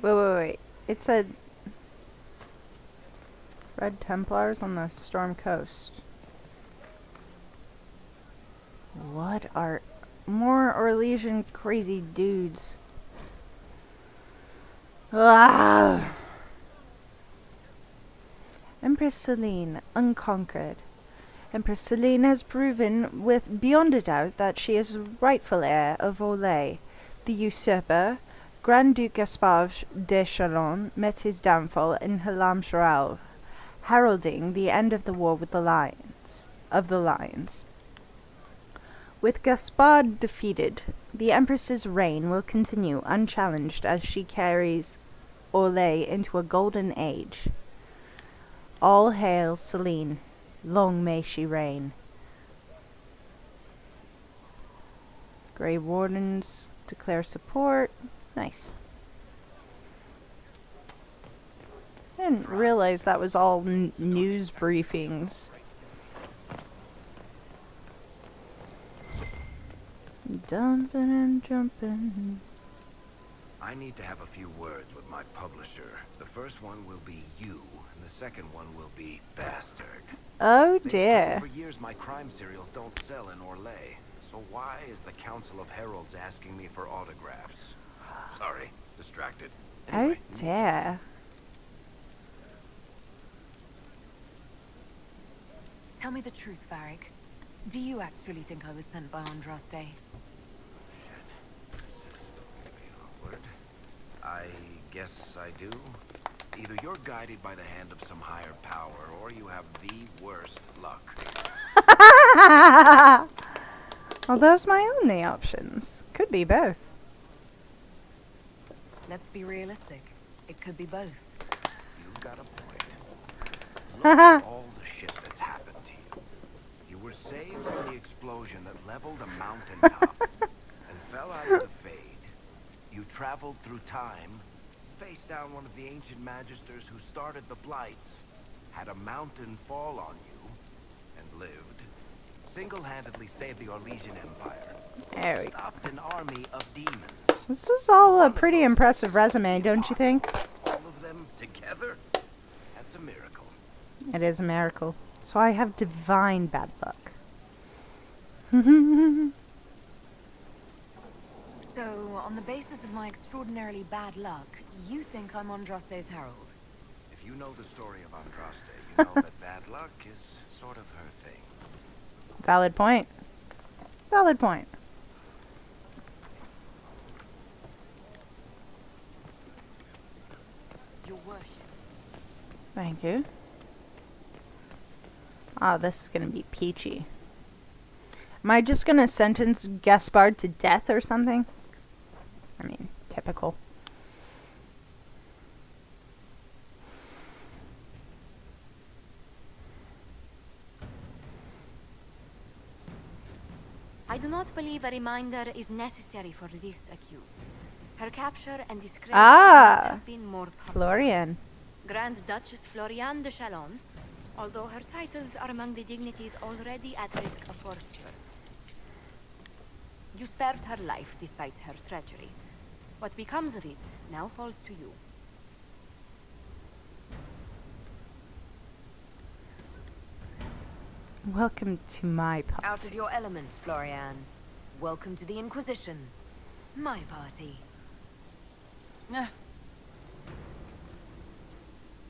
Wait. It said Red Templars on the Storm Coast. What are more Orlesian crazy dudes? Ah! Empress Celine, unconquered. Empress Celine has proven with beyond a doubt that she is rightful heir of Orlais. The usurper, Grand Duke Gaspard de Chalon, met his downfall in Halam-Sharal, heralding the end of the war with the Lions. With Gaspard defeated, the Empress's reign will continue unchallenged as she carries Orlais into a golden age. All hail Celine. Long may she reign. Grey Wardens declare support. Nice. I didn't realize that was all news briefings. Dumping and jumping. I need to have a few words with my publisher. The first one will be you, and the second one will be Bastard. Oh They've dear. told for years my crime serials don't sell in Orlais. So why is the Council of Heralds asking me for autographs? Sorry, distracted. Anyway, Oh dear. Tell me the truth, Varric. Do you actually think I was sent by Andraste? Shit. This is gonna be awkward. I guess I do. Either you're guided by the hand of some higher power, or you have the worst luck. Well, those my only options. Could be both. Let's be realistic. It could be both. You've got a point. Look at all the shit that's happened to you. You were saved from the explosion that leveled a mountaintop and fell out of the Fade. You traveled through time, faced down one of the ancient magisters who started the Blights, had a mountain fall on you, and lived. Single-handedly saved the Orlesian Empire. There we go. Stopped an army of demons. This is all a pretty impressive resume, don't you think? All of them together? That's a miracle. It is a miracle. So I have divine bad luck. So, on the basis of my extraordinarily bad luck, you think I'm Andraste's herald? If you know the story of Andraste, you know that bad luck is sort of her thing. Valid point. Valid point. Your worship. Thank you. Ah, this is gonna be peachy. Am I just gonna sentence Gaspard to death or something? I mean, typical. I do not believe a reminder is necessary for this accused. Her capture and disgrace have been more public. Florian. Grand Duchess Floriane de Chalon, although her titles are among the dignities already at risk of forfeiture. You spared her life despite her treachery. What becomes of it now falls to you. Welcome to my party. Out of your element, Florian. Welcome to the Inquisition. My party.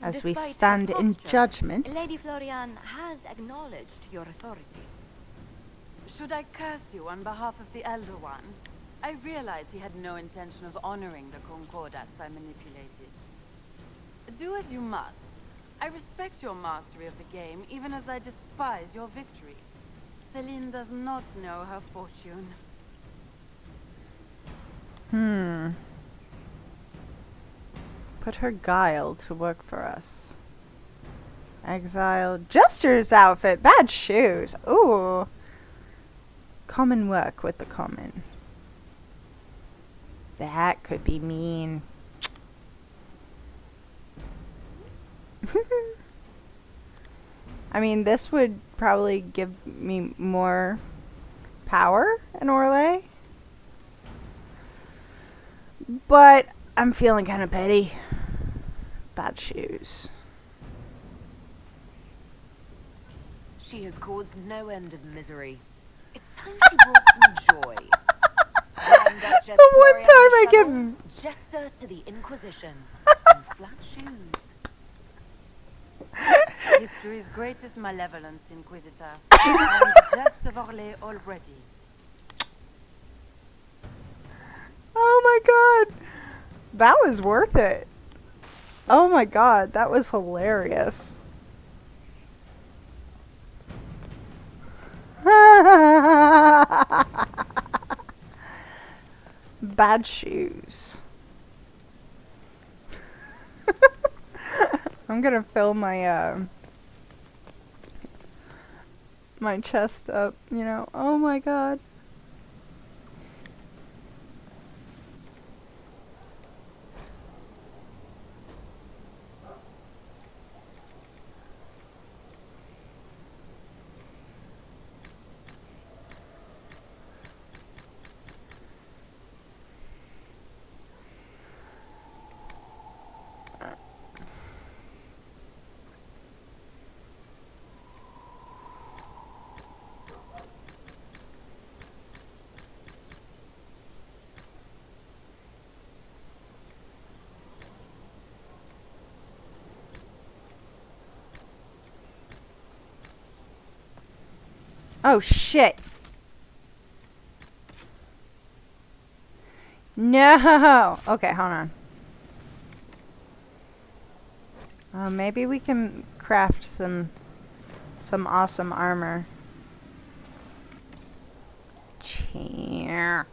As we Despite her stand in posture, judgment. Lady Floriane has acknowledged your authority. Should I curse you on behalf of the Elder One? I realize he had no intention of honoring the concordats I manipulated. Do as you must. I respect your mastery of the game, even as I despise your victory. Celine does not know her fortune. Put her guile to work for us. Exile. Jester's outfit. Bad shoes. Ooh. Common work with the common. That could be mean. I mean, this would probably give me more power in Orlais. But I'm feeling kind of petty. Bad shoes. She has caused no end of misery. It's time she brought some joy. Grand Duchess The one Florian time I Michelle, Jester to the Inquisition, and flat shoes. History's greatest malevolence, Inquisitor. I'm the jest of Orlais already. Oh my god. That was worth it. Oh my god, that was hilarious. Bad shoes. I'm gonna fill my my chest up, you know. Oh my god. Oh shit. No. Okay, hold on. Maybe we can craft some awesome armor. Cheer.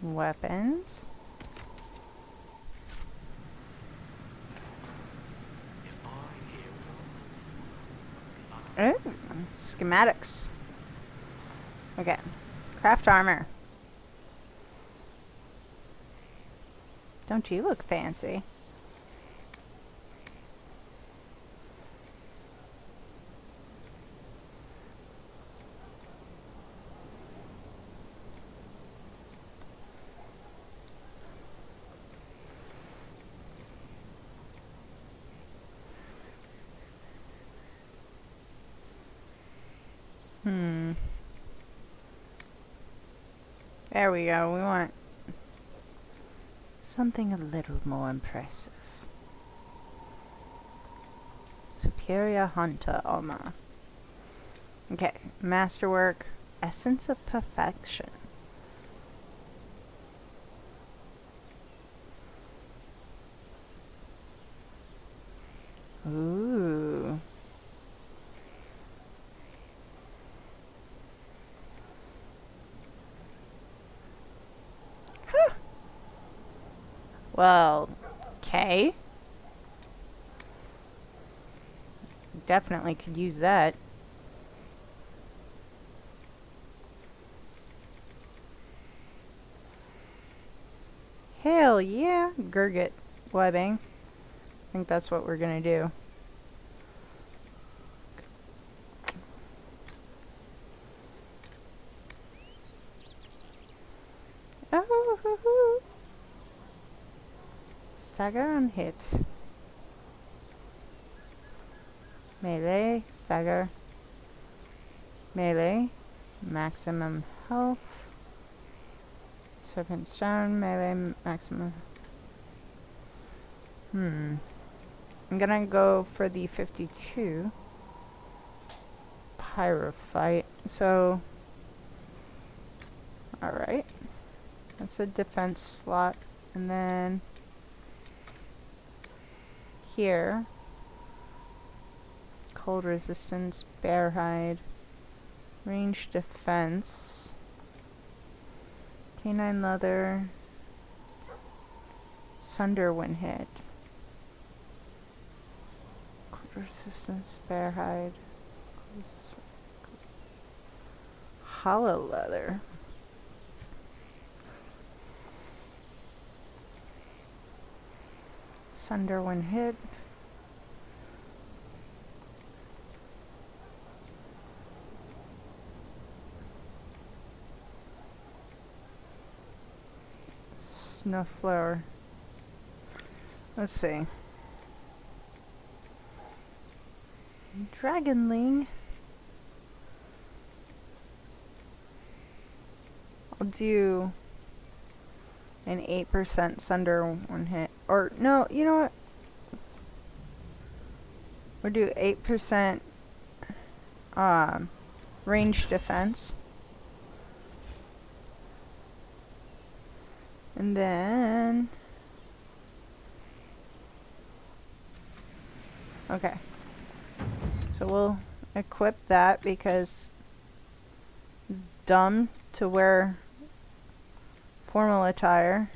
Weapons. Oh, schematics. Okay. Craft armor. Don't you look fancy? There we go. We want something a little more impressive. Superior Hunter armor. Okay. Masterwork. Essence of perfection. Ooh. Huh. Well, okay. Definitely could use that. Hell yeah. Gurgit webbing. I think that's what we're gonna do. Oh, stagger on hit. Melee, stagger. Melee, maximum health. Serpent stone, melee, maximum. I'm gonna go for the 52 pyrophyte. So, alright. That's a defense slot. And then here, cold resistance, bear hide, range defense, canine leather, sunder when hit, cold resistance, bear hide, hollow leather. Sunder when hit. Snowflower. Let's see. Dragonling. I'll do an 8% Sunder one hit. Or, no, you know what? We'll do 8% range defense. And then... Okay. So we'll equip that because it's dumb to wear formal attire.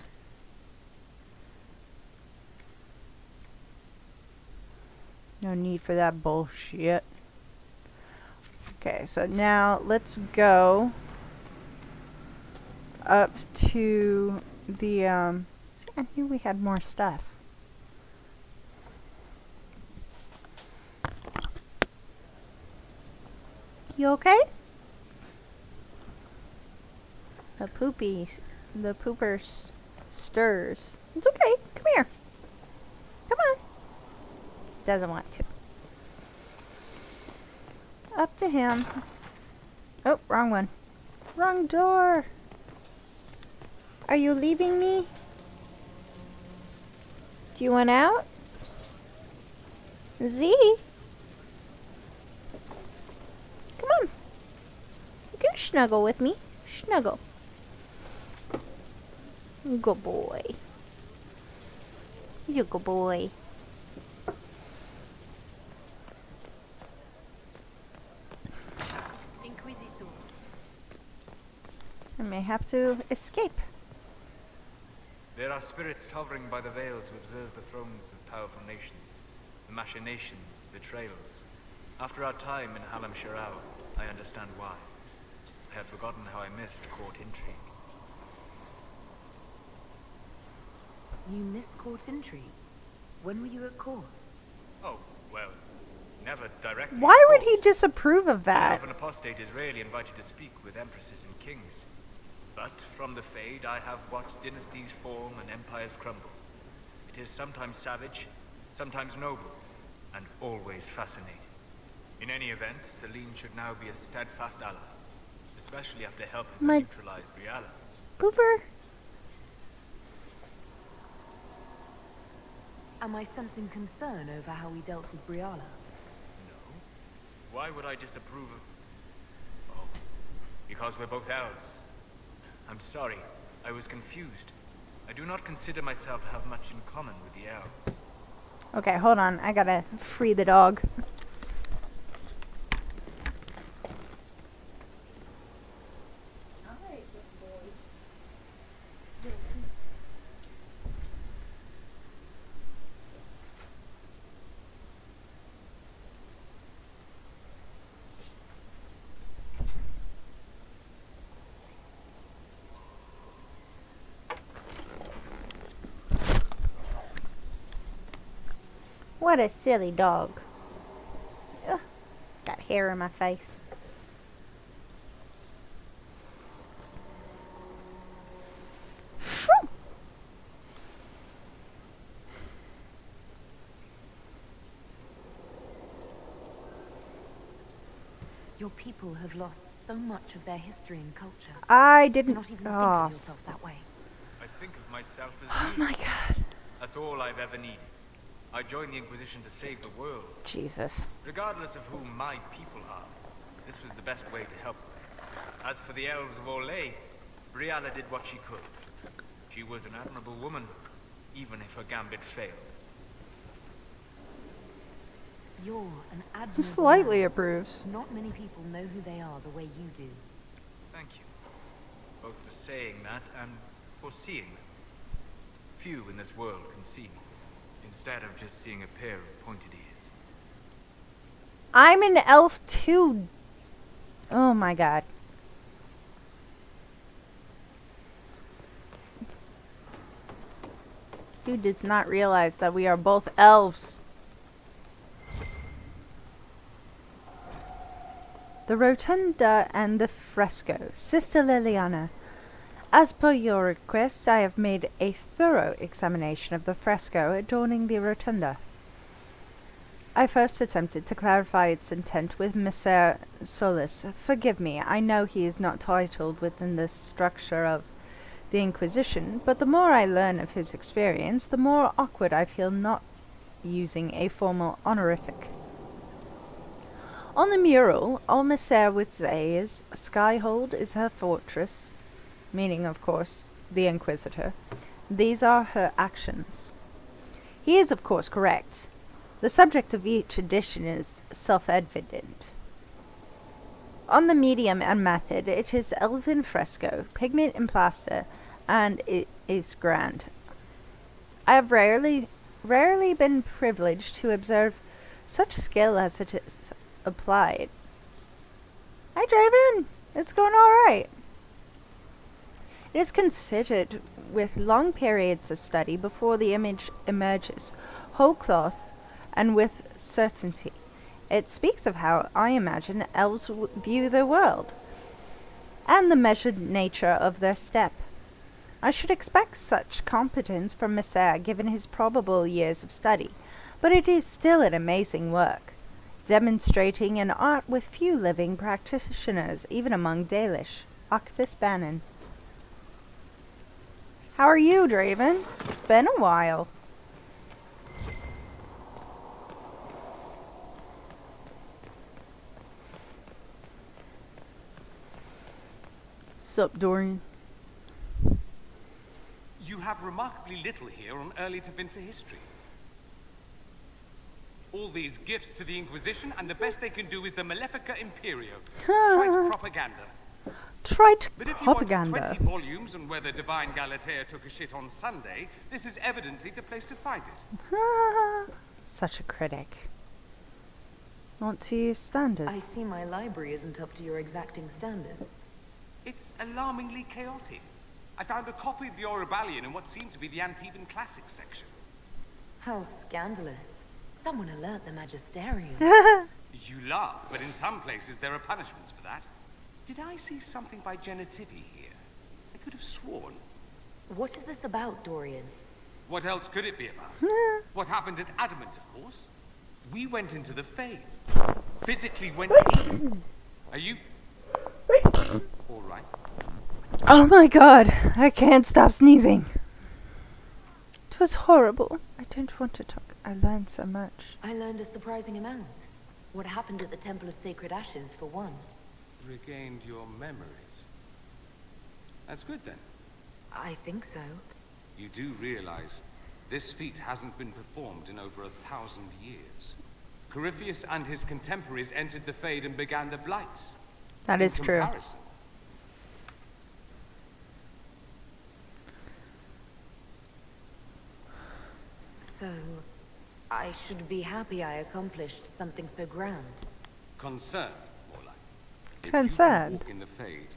No need for that bullshit. Okay, so now let's go up to the, see, I knew we had more stuff. You okay? The pooper stirs. It's okay. Come here. Come on. Doesn't want to. Up to him. Oh, wrong one. Wrong door. Are you leaving me? Do you want out? Z? Come on. You can snuggle with me. Snuggle. Good boy. You're a good boy. Inquisitor. I may have to escape. There are spirits hovering by the veil to observe the thrones of powerful nations, the machinations, betrayals. After our time in Halam Shirao, I understand why. I had forgotten how I missed court intrigue. You missed court intrigue? When were you at court? Oh, well, never directly. Why of would he course. disapprove of The that? elven apostate is rarely invited to speak with empresses and kings. But from the Fade, I have watched dynasties form and empires crumble. It is sometimes savage, sometimes noble, and always fascinating. In any event, Celine should now be a steadfast ally, especially after helping My- to neutralize Briala. Pooper? Am I sensing concern over how we dealt with Briala? No. Why would I disapprove of... Oh, because we're both elves. I'm sorry, I was confused. I do not consider myself to have much in common with the elves. Okay, hold on. I gotta free the dog. What a silly dog. Ugh, got hair in my face. Phew. Your people have lost so much of their history and culture. I Do didn't. not even think Oh, of yourself that way. I think of myself as oh me. my god. That's all I've ever needed. I joined the Inquisition to save the world. Jesus. Regardless of who my people are, this was the best way to help them. As for the elves of Orlais, Briala did what she could. She was an admirable woman, even if her gambit failed. You're an admirable Slightly man. approves. Not many people know who they are the way you do. Thank you. Both for saying that and for seeing them. Few in this world can see me, instead of just seeing a pair of pointed ears. I'm an elf too. Oh my god. Dude does not realize that we are both elves. The rotunda and the fresco. Sister Liliana, as per your request, I have made a thorough examination of the fresco adorning the rotunda. I first attempted to clarify its intent with Messer Solis. Forgive me, I know he is not titled within the structure of the Inquisition, but the more I learn of his experience, the more awkward I feel not using a formal honorific. On the mural, all Messer would say is, Skyhold is her fortress, meaning, of course, the Inquisitor. These are her actions. He is, of course, correct. The subject of each edition is self-evident. On the medium and method, it is elven fresco, pigment and plaster, and it is grand. I have rarely been privileged to observe such skill as it is applied. Hi, Draven! It's going alright. It is considered with long periods of study before the image emerges, whole cloth, and with certainty. It speaks of how I imagine elves view the world, and the measured nature of their step. I should expect such competence from Messer given his probable years of study, but it is still an amazing work, demonstrating an art with few living practitioners, even among Dalish. Archivist Bannon. How are you, Draven? It's been a while. Sup, Dorian? You have remarkably little here on early to winter history. All these gifts to the Inquisition, and the best they can do is the Malefica Imperio. Trite propaganda. Trite But if propaganda. you wanted 20 volumes on whether Divine Galatea took a shit on Sunday, this is evidently the place to find it. Such a critic. Not to your standards. I see my library isn't up to your exacting standards. It's alarmingly chaotic. I found a copy of the Oribalian in what seemed to be the Antiban Classics section. How scandalous. Someone alert the Magisterium. You laugh, but in some places there are punishments for that. Did I see something by Genitivi here? I could have sworn. What is this about, Dorian? What else could it be about? What happened at Adamant, of course. We went into the Fade. Physically went in. Are you... all right? Oh my god, I can't stop sneezing. It was horrible. I don't want to talk. I learned so much. I learned a surprising amount. What happened at the Temple of Sacred Ashes, for one. Regained your memories. That's good then. I think so. You do realize this feat hasn't been performed in over 1,000 years. Corypheus and his contemporaries entered the Fade and began the Blights. That is true. Comparison. So, I should be happy I accomplished something so grand. Concerned, more like. If Concerned. you can walk in the Fade,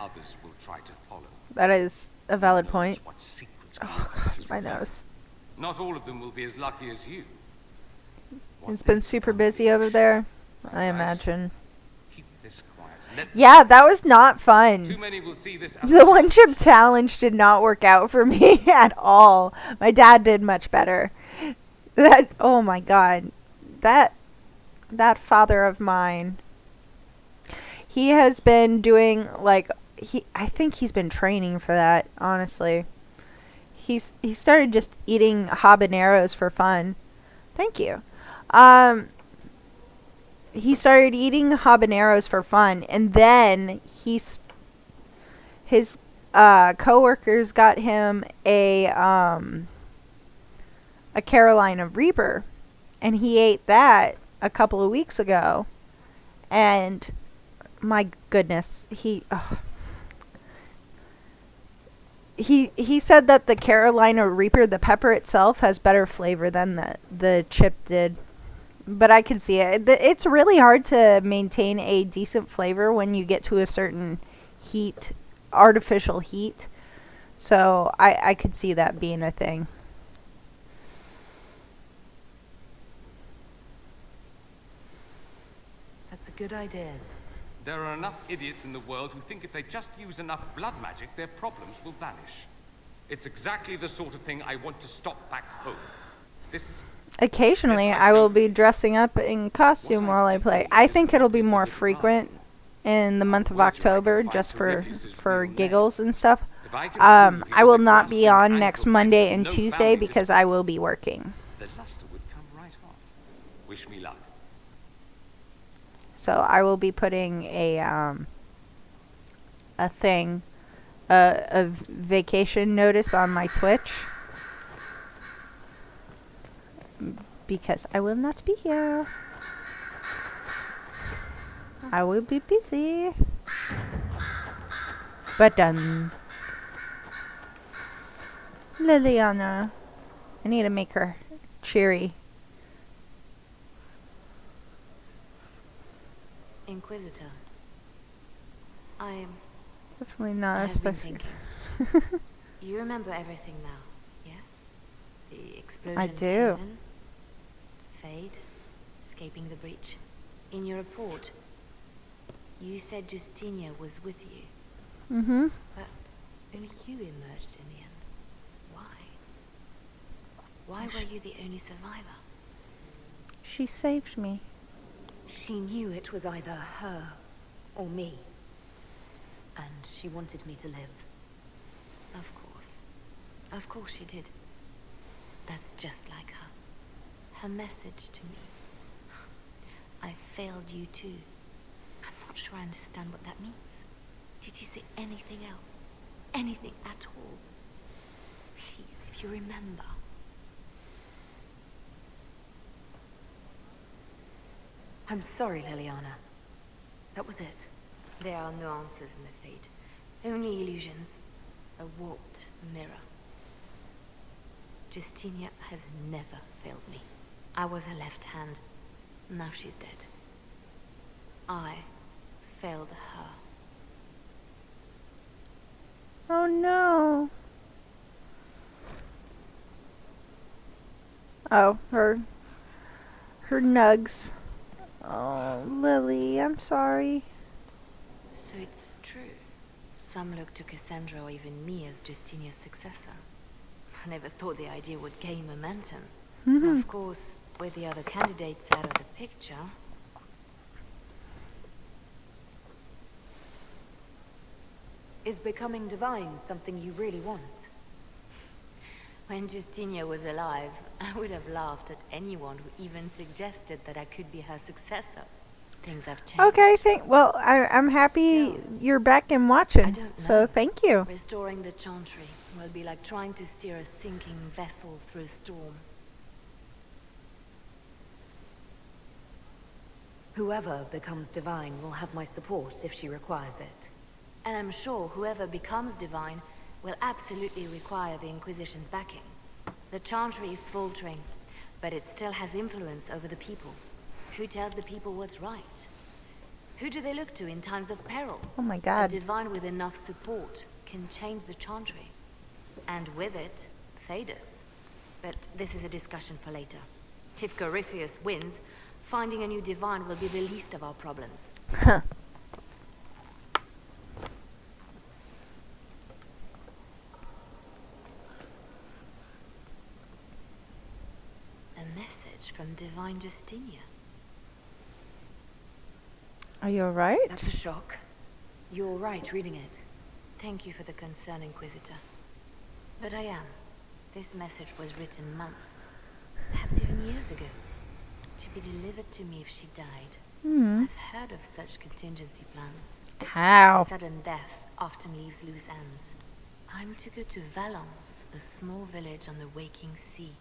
others will try to follow. That is a valid Who knows point. what secrets Oh Goliath god, has my revealed. nose. Not all of them will be as lucky as you. What It's been they super become busy over there, Right, I guys? imagine. Keep this quiet. Let Yeah, that was not Too fun. many will see this as The one chip challenge did not work out for me at all. My dad did much better. That, oh my god. That father of mine. He has been doing like I think he's been training for that, honestly. He started just eating habaneros for fun. Thank you. He started eating habaneros for fun, and then his coworkers got him a Carolina Reaper, and he ate that a couple of weeks ago, and my goodness, he said that the Carolina Reaper, the pepper itself, has better flavor than the chip did. But I can see it. It's really hard to maintain a decent flavor when you get to a certain heat, artificial heat. So I could see that being a thing. Good idea. There are enough idiots in the world who think if they just use enough blood magic, their problems will vanish. It's exactly the sort of thing I want to stop back home. This... Occasionally, I will be dressing up in costume while I play. I think it'll be more frequent in the month of October, just for giggles and stuff. I will not be on next Monday and Tuesday because I will be working. The luster would come right off. Wish me luck. So I will be putting a vacation notice on my Twitch because I will not be here. I will be busy. But Liliana, I need to make her cheery. Inquisitor. I'm... Definitely not I've been especially. thinking. You remember everything now, yes? The explosion I do. Kieran, Fade, escaping the breach. In your report, you said Justinia was with you. Mm-hmm. But only you emerged in the end. Why? Why were you the only survivor? She saved me. She knew it was either her or me. And she wanted me to live. Of course. Of course she did. That's just like her. Her message to me. I failed you too. I'm not sure I understand what that means. Did you say anything else? Anything at all? Please, if you remember. I'm sorry, Liliana. That was it. There are no answers in the fate. Only illusions. A warped mirror. Justinia has never failed me. I was her left hand. Now she's dead. I failed her. Oh no. Oh, her nugs. Oh, Lily, I'm sorry. So it's true. Some look to Cassandra or even me as Justinia's successor. I never thought the idea would gain momentum. Of course, with the other candidates out of the picture... Is becoming divine something you really want? When Justinia was alive, I would have laughed at anyone who even suggested that I could be her successor. Things have changed. Okay, well, I'm happy Still, you're back and I watching. don't So know. thank you. Restoring the Chantry will be like trying to steer a sinking vessel through a storm. Whoever becomes divine will have my support if she requires it. And I'm sure whoever becomes divine will absolutely require the Inquisition's backing. The Chantry is faltering, but it still has influence over the people. Who tells the people what's right? Who do they look to in times of peril? Oh my A god. divine with enough support can change the Chantry. And with it, Thedas. But this is a discussion for later. If Corypheus wins, finding a new divine will be the least of our problems. Huh. A message from Divine Justinia. Are you alright? That's a shock. You're right reading it. Thank you for the concern, Inquisitor. But I am. This message was written months, perhaps even years ago, to be delivered to me if she died. I've heard of such contingency plans. How? Sudden death often leaves loose ends. I'm to go to Valence, a small village on the waking sea.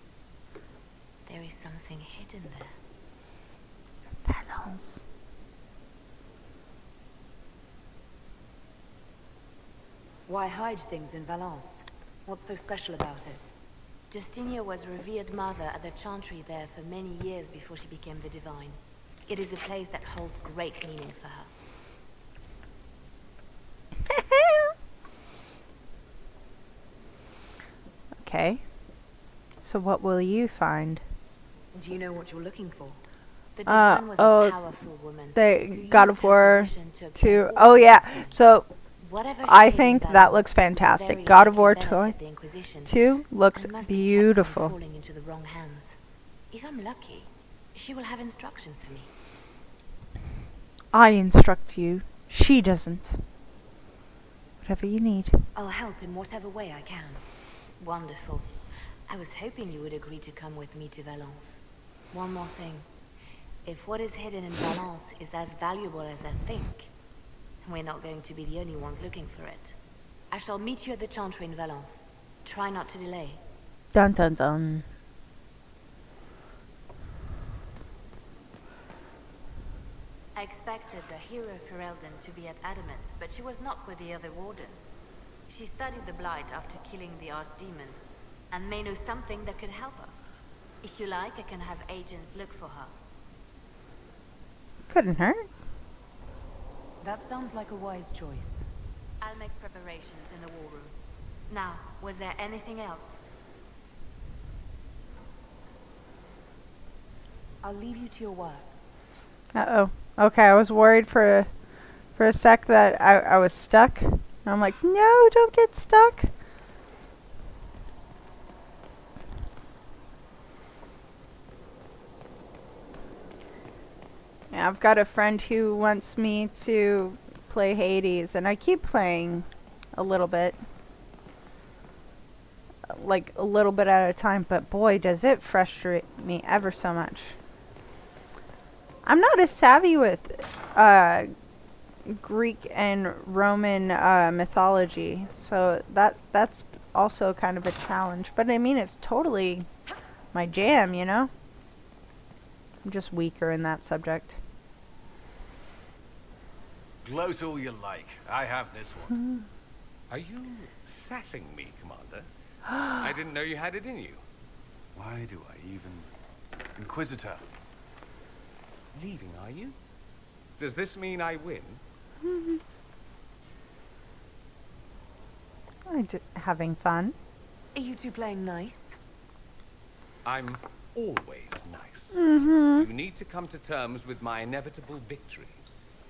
There is something hidden there. Valence. Why hide things in Valence? What's so special about it? Justinia was revered mother at the Chantry there for many years before she became the Divine. It is a place that holds great meaning for her. Okay. So what will you find? Do you know what you're looking for? The divine was oh, a powerful woman. the who God used of her War position to obtain 2. all Oh yeah. So Whatever I she think did in that Valence, looks fantastic. very God likely of War can 2 benefit the Inquisition, 2 looks and must be kept from beautiful. falling into the wrong hands. If I'm lucky, she will have instructions for me. I instruct you. She doesn't. Whatever you need. I'll help in whatever way I can. Wonderful. I was hoping you would agree to come with me to Valence. One more thing. If what is hidden in Valence is as valuable as I think, we're not going to be the only ones looking for it. I shall meet you at the Chantry in Valence. Try not to delay. Dun dun dun. I expected the hero Ferelden to be at Adamant, but she was not with the other wardens. She studied the Blight after killing the Archdemon, and may know something that could help us. If you like, I can have agents look for her. Couldn't hurt. That sounds like a wise choice. I'll make preparations in the war room. Now, was there anything else? I'll leave you to your work. Uh-oh. Okay, I was worried for a sec that I was stuck. And I'm like, no, don't get stuck. Yeah, I've got a friend who wants me to play Hades, and I keep playing a little bit. Like, a little bit at a time, but boy, does it frustrate me ever so much. I'm not as savvy with Greek and Roman mythology, so that's also kind of a challenge. But I mean, it's totally my jam, you know? I'm just weaker in that subject. Gloat all you like. I have this one. Are you sassing me, Commander? I didn't know you had it in you. Why do I even... Inquisitor. Leaving, are you? Does this mean I win? Having fun. Are you two playing nice? I'm always nice. Mm-hmm. You need to come to terms with my inevitable victory.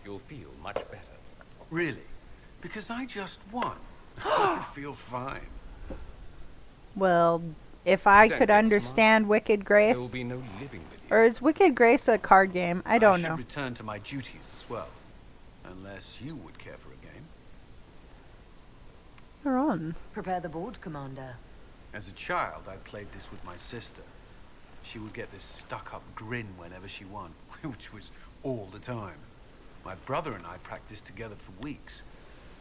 You'll feel much better. Really? Because I just won. I feel fine. Well, if I Don't could get understand Wicked Grace, There will be no living with you. or is Wicked Grace a card game? I don't should know. return to my duties as well. Unless you would care for a game. You're on. Prepare the board, Commander. As a child, I played this with my sister. She would get this stuck-up grin whenever she won, which was all the time. My brother and I practiced together for weeks.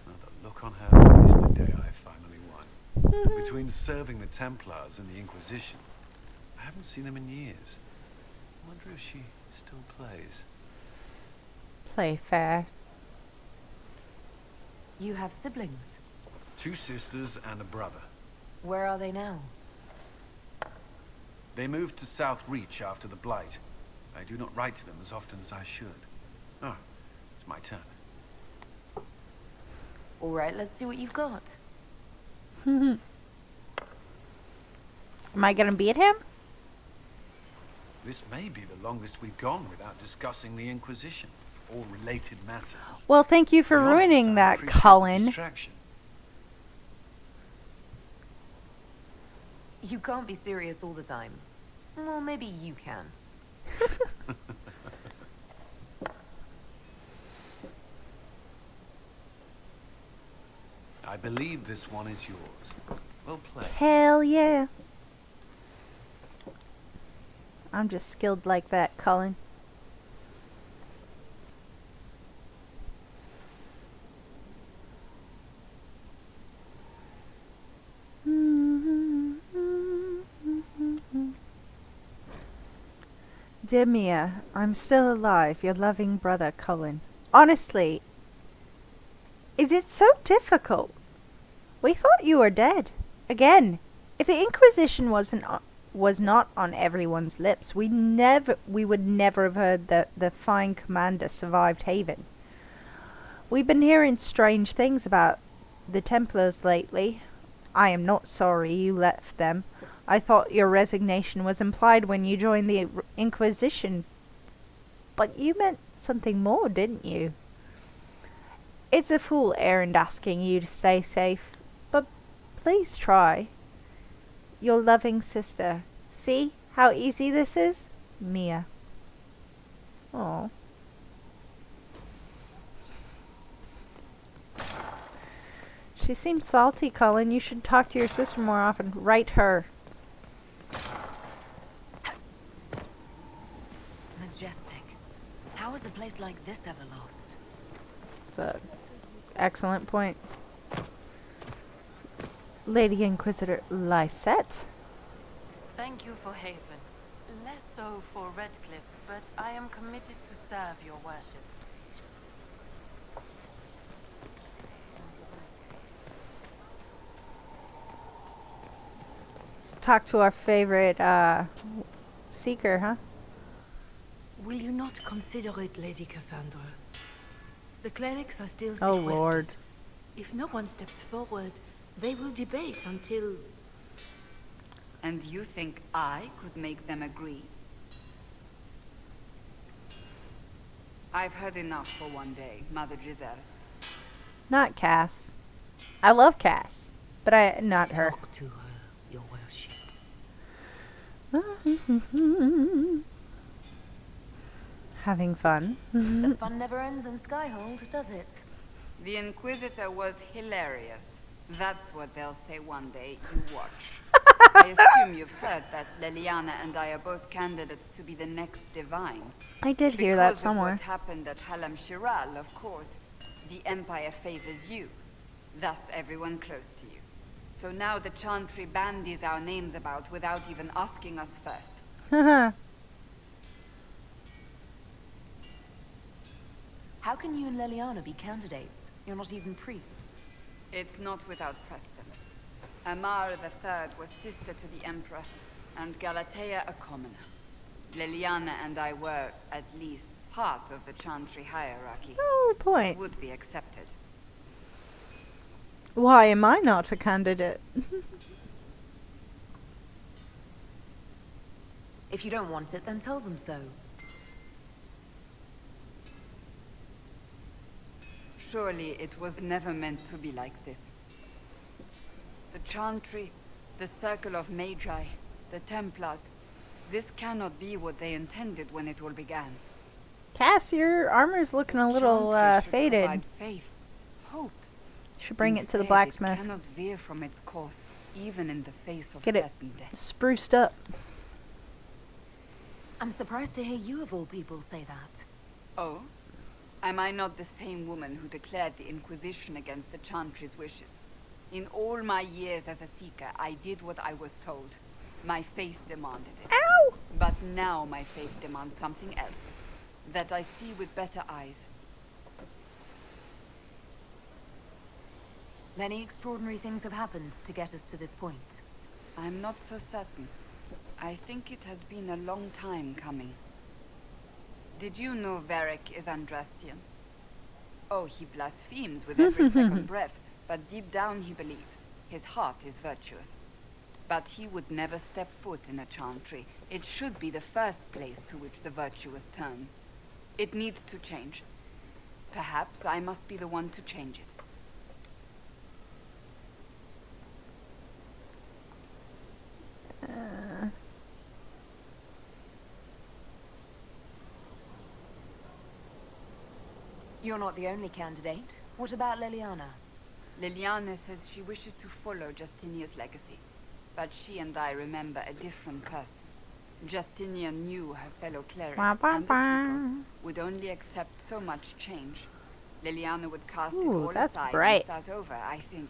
And the look on her face the day I finally won. And between serving the Templars and the Inquisition, I haven't seen them in years. I wonder if she still plays. Play fair. You have siblings. 2 sisters and a brother. Where are they now? They moved to South Reach after the Blight. I do not write to them as often as I should. Oh, it's my turn. All right, let's see what you've got. Am I gonna beat him? This may be the longest we've gone without discussing the Inquisition or related matters. Well, thank you for To be honest, ruining I that, appreciate the Cullen. distraction. You can't be serious all the time. Well, maybe you can. I believe this one is yours. Well played. Hell yeah. I'm just skilled like that, Cullen. Dear Mia, I'm still alive, your loving brother Cullen. Honestly, is it so difficult? We thought you were dead. Again, if the Inquisition was not on everyone's lips, we would never have heard that the fine commander survived Haven. We've been hearing strange things about the Templars lately. I am not sorry you left them. I thought your resignation was implied when you joined the Inquisition. But you meant something more, didn't you? It's a fool errand asking you to stay safe, but please try. Your loving sister. See how easy this is? Mia. Oh. She seems salty, Cullen. You should talk to your sister more often. Write her. Majestic. How is a place like this ever lost? It's an excellent point. Lady Inquisitor Lysette. Thank you for Haven. Less so for Redcliffe, but I am committed to serve your worship. Let's talk to our favorite seeker, huh? Will you not consider it, Lady Cassandra? The clerics are still Oh, sequestered. Lord. If no one steps forward, they will debate until... And you think I could make them agree? I've heard enough for one day, Mother Giselle. Not Cass. I love Cass, but not her. Talk to her, your worship. Having fun. The fun never ends in Skyhold, does it? The Inquisitor was hilarious. That's what they'll say one day. You watch. I assume you've heard that Leliana and I are both candidates to be the next divine. I did hear that Because of somewhere. what happened at Halam Shiral, of course, the Empire favors you. Thus, everyone close to you. So now the Chantry bandies our names about without even asking us first. How can you and Leliana be candidates? You're not even priests. It's not without precedent. Amar III was sister to the Emperor, and Galatea a commoner. Leliana and I were, at least, part of the Chantry hierarchy. Oh, point. Would be accepted. Why am I not a candidate? If you don't want it, then tell them so. Surely it was never meant to be like this. The Chantry, the Circle of Magi, the Templars, this cannot be what they intended when it all began. Cass, your armor's looking a little Chantry should faded. provide faith, hope. Should bring it to the Instead, blacksmith. It cannot veer from its course, even in the face of Get it certain death. spruced up. I'm surprised to hear you of all people say that. Oh? Am I not the same woman who declared the Inquisition against the Chantry's wishes? In all my years as a seeker, I did what I was told. My faith demanded it. Ow! But now my faith demands something else. That I see with better eyes. Many extraordinary things have happened to get us to this point. I'm not so certain. I think it has been a long time coming. Did you know Varric is Andrastian? Oh, he blasphemes with every second breath, but deep down he believes. His heart is virtuous. But he would never step foot in a Chantry. It should be the first place to which the virtuous turn. It needs to change. Perhaps I must be the one to change it. You're not the only candidate. What about Leliana? Liliana says she wishes to follow Justinia's legacy, but she and I remember a different person. Justinia knew her fellow clerics Wah, wah, and the wah. people would only accept so much change. Liliana would cast it Ooh, all that's aside bright. and start over, I think.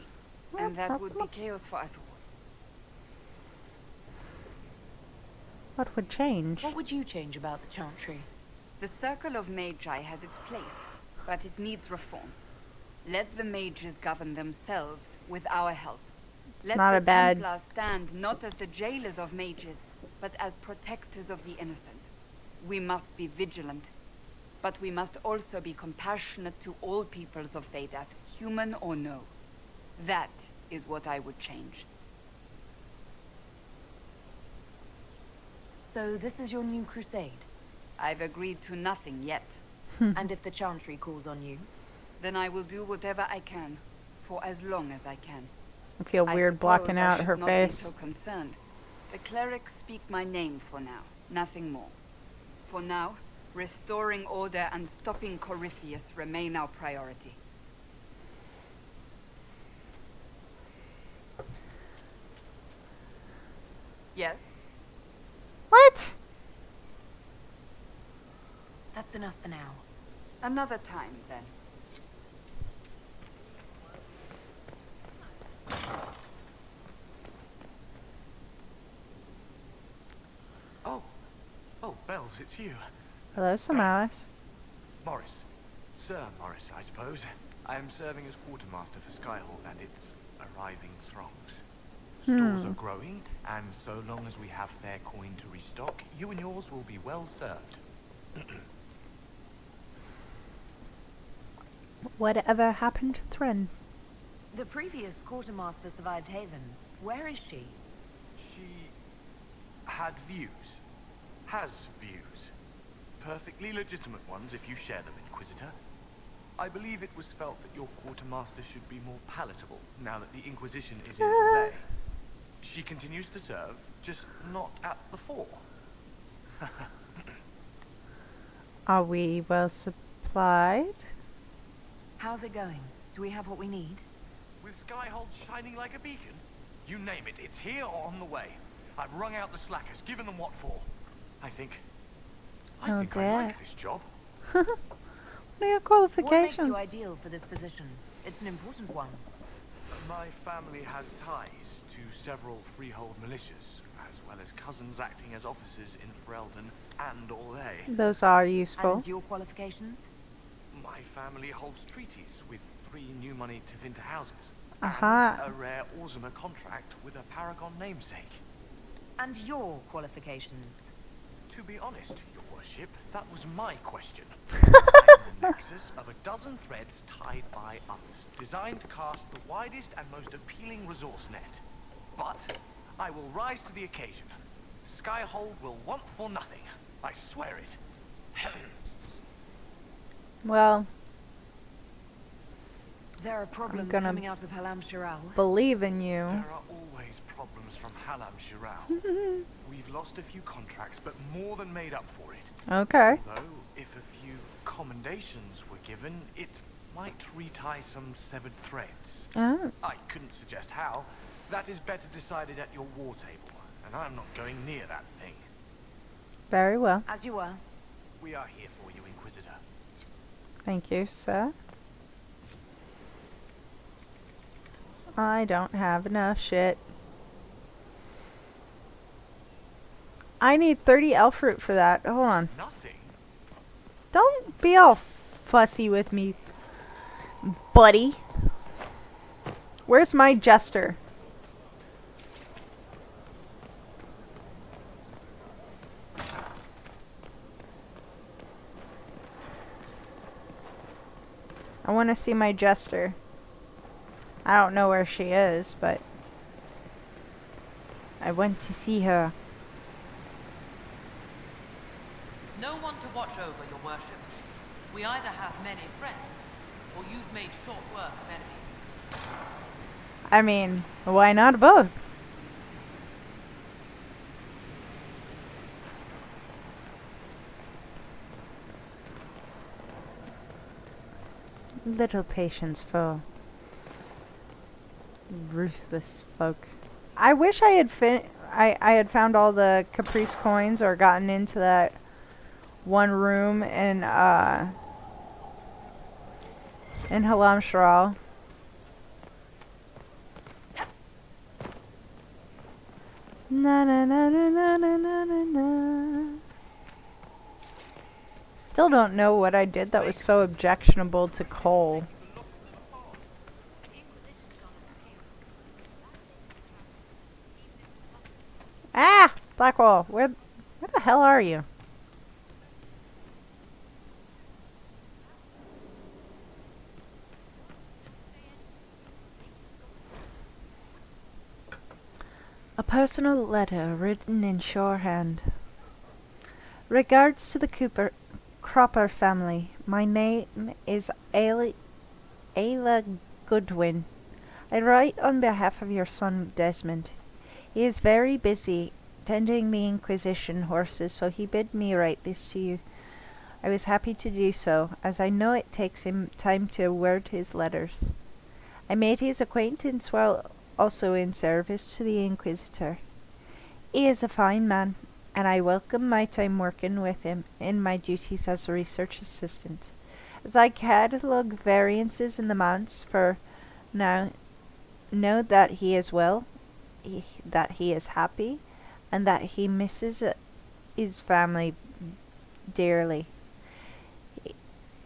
And that would be chaos for us all. What would change? What would you change about the Chantry? The Circle of Magi has its place, but it needs reform. Let the mages govern themselves with our help. Let not the a bad- Templars stand not as the jailers of mages, but as protectors of the innocent. We must be vigilant, but we must also be compassionate to all peoples of Thedas, human or no. That is what I would change. So this is your new crusade? I've agreed to nothing yet. And if the Chantry calls on you? Then I will do whatever I can, for as long as I can. I feel weird blocking out her I face. should not be so concerned. The clerics speak my name for now, nothing more. For now, restoring order and stopping Corypheus remain our priority. Yes? What? That's enough for now. Another time, then. Oh, Bells, it's you. Hello, Samalis. Morris. Sir Morris, I suppose. I am serving as quartermaster for Skyhawk and its arriving throngs. Stores are growing, and so long as we have fair coin to restock, you and yours will be well served. Whatever happened to Thren? The previous quartermaster survived Haven. Where is she? She had views. Has views. Perfectly legitimate ones if you share them, Inquisitor. I believe it was felt that your quartermaster should be more palatable now that the Inquisition is in delay. She continues to serve, just not at the fore. Are we well supplied? How's it going? Do we have what we need? With Skyhold shining like a beacon? You name it, it's here or on the way. I've wrung out the slackers, given them what for. I think I like this job. What are your What makes qualifications? you ideal for this position? It's an important one. My family has ties to several freehold militias, as well as cousins acting as officers in Ferelden and Orlais. Those are useful. And your qualifications? My family holds treaties with 3 new money Tevinter houses. Aha. And a rare Orzuma contract with a paragon namesake. And your qualifications? To be honest, your worship, that was my question. I'm the nexus of a dozen threads tied by others, designed to cast the widest and most appealing resource net. But I will rise to the occasion. Skyhold will want for nothing. I swear it. Well, There are problems gonna coming out of Halam Shiral. believe in you. There are always problems from Halam Shiral. We've lost a few contracts, but more than made up for it. Okay. Though, if a few commendations were given, it might retie some severed threads. Oh. I couldn't suggest how. That is better decided at your war table, and I'm not going near that thing. Very well. As you were. We are here for you, Inquisitor. Thank you, sir. I don't have enough shit. I need 30 elf fruit for that. Hold on. Nothing? Don't be all fussy with me, buddy. Where's my jester? I want to see my jester. I don't know where she is, but I want to see her. No one to watch over, your worship. We either have many friends, or you've made short work of enemies. I mean, why not both? Little patience for ruthless folk. I wish I had I had found all the Caprice coins or gotten into that one room in Halam Shiral. Na na na na na na na na na. Still don't know what I did that was so objectionable to Cole. Ah! Blackwall, where the hell are you? A personal letter written in shorthand. Regards to the Cropper family. My name is Ayla Goodwin. I write on behalf of your son Desmond. He is very busy tending the Inquisition horses, so he bid me write this to you. I was happy to do so, as I know it takes him time to word his letters. I made his acquaintance while also in service to the Inquisitor. He is a fine man, and I welcome my time working with him in my duties as a research assistant. As I catalogue variances in the mounts for now, know that he is well, that he is happy, and that he misses his family dearly.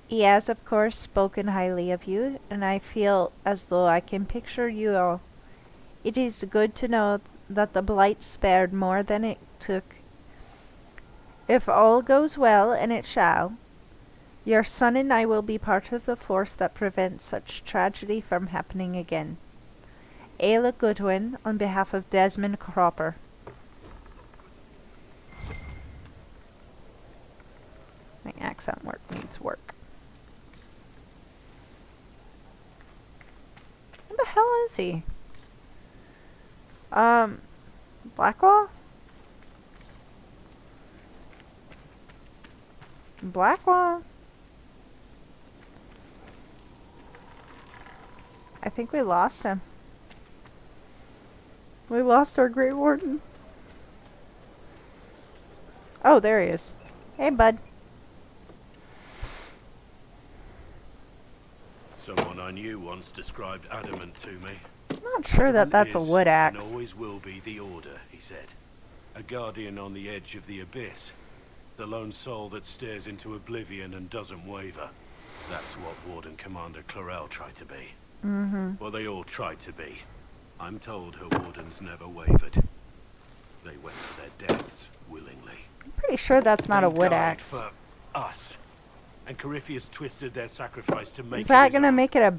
He has, of course, spoken highly of you, and I feel as though I can picture you all. It is good to know that the blight spared more than it took. If all goes well, and it shall, your son and I will be part of the force that prevents such tragedy from happening again. Ayla Goodwin, on behalf of Desmond Cropper. My accent work needs work. What the hell is he? Blackwall? Blackwall? I think we lost him. We lost our Great Warden. Oh, there he is. Hey, bud. Someone I knew once described adamant to me. I'm not sure that that's a wood axe. And always will be the Order, he said. A guardian on the edge of the abyss. The lone soul that stares into oblivion and doesn't waver. That's what Warden Commander Clarel tried to be. Well, they all tried to be. I'm told her wardens never wavered. They went to their deaths willingly. I'm pretty sure that's not a wood axe. For us. And Corypheus twisted their sacrifice to make Is that it gonna make it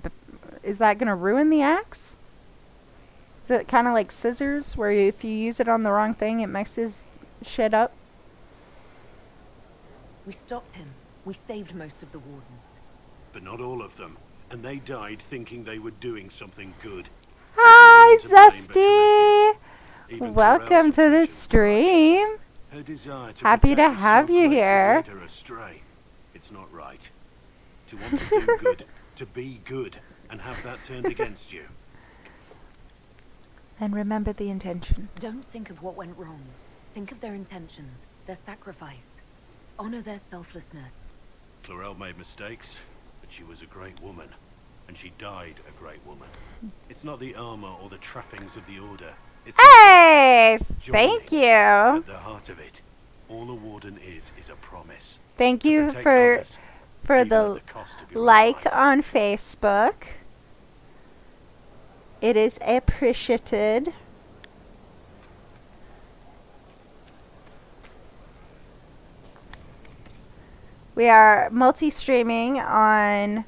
is that gonna ruin the axe? Is it kind of like scissors, where if you use it on the wrong thing, it messes shit up? We stopped him. We saved most of the wardens. But not all of them. And they died thinking they were doing something good. Hi, Everyone's to blame but Zesty! Even Welcome Corell's to the intentions were stream. righteous. Her desire to Happy to protect was have so you great it here. led her astray. It's not right. To want to do good, to be good, and have that turned against you. And remember the intention. Don't think of what went wrong. Think of their intentions, their sacrifice. Honor their selflessness. Clarel made mistakes, but she was a great woman. And she died a great woman. It's not the armor or the trappings of the Order. It's Hey! joy. Thank you. At the heart of it, all a warden is a promise. Thank To you protect for others, even at the the cost of your own like life. on Facebook. It is appreciated. We are multi-streaming on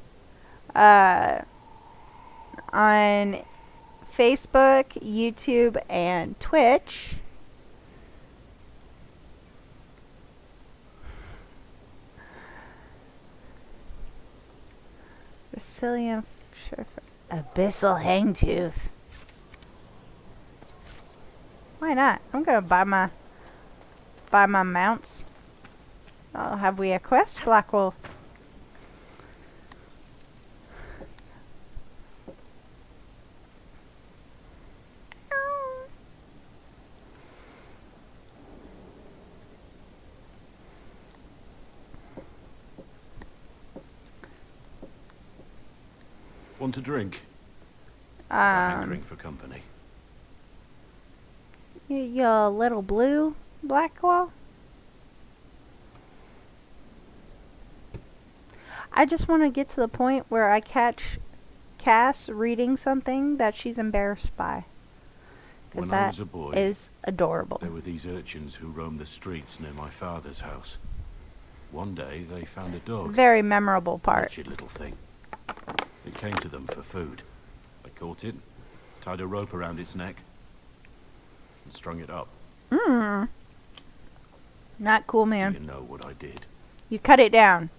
Facebook, YouTube, and Twitch. Brazilian Abyssal Hangtooth. Why not? I'm gonna buy my mounts. Oh, have we a quest, Blackwall? Want a drink? Hankering for company. You little blue, Blackwall? I just want to get to the point where I catch Cass reading something that she's embarrassed by. Because When I that was a boy, is adorable. there were these urchins who roamed the streets near my father's house. One day they found a dog. Very memorable part. Wretched little thing. It came to them for food. I caught it, tied a rope around its neck, and strung it up. Not cool, man. You know what I did. You cut it down.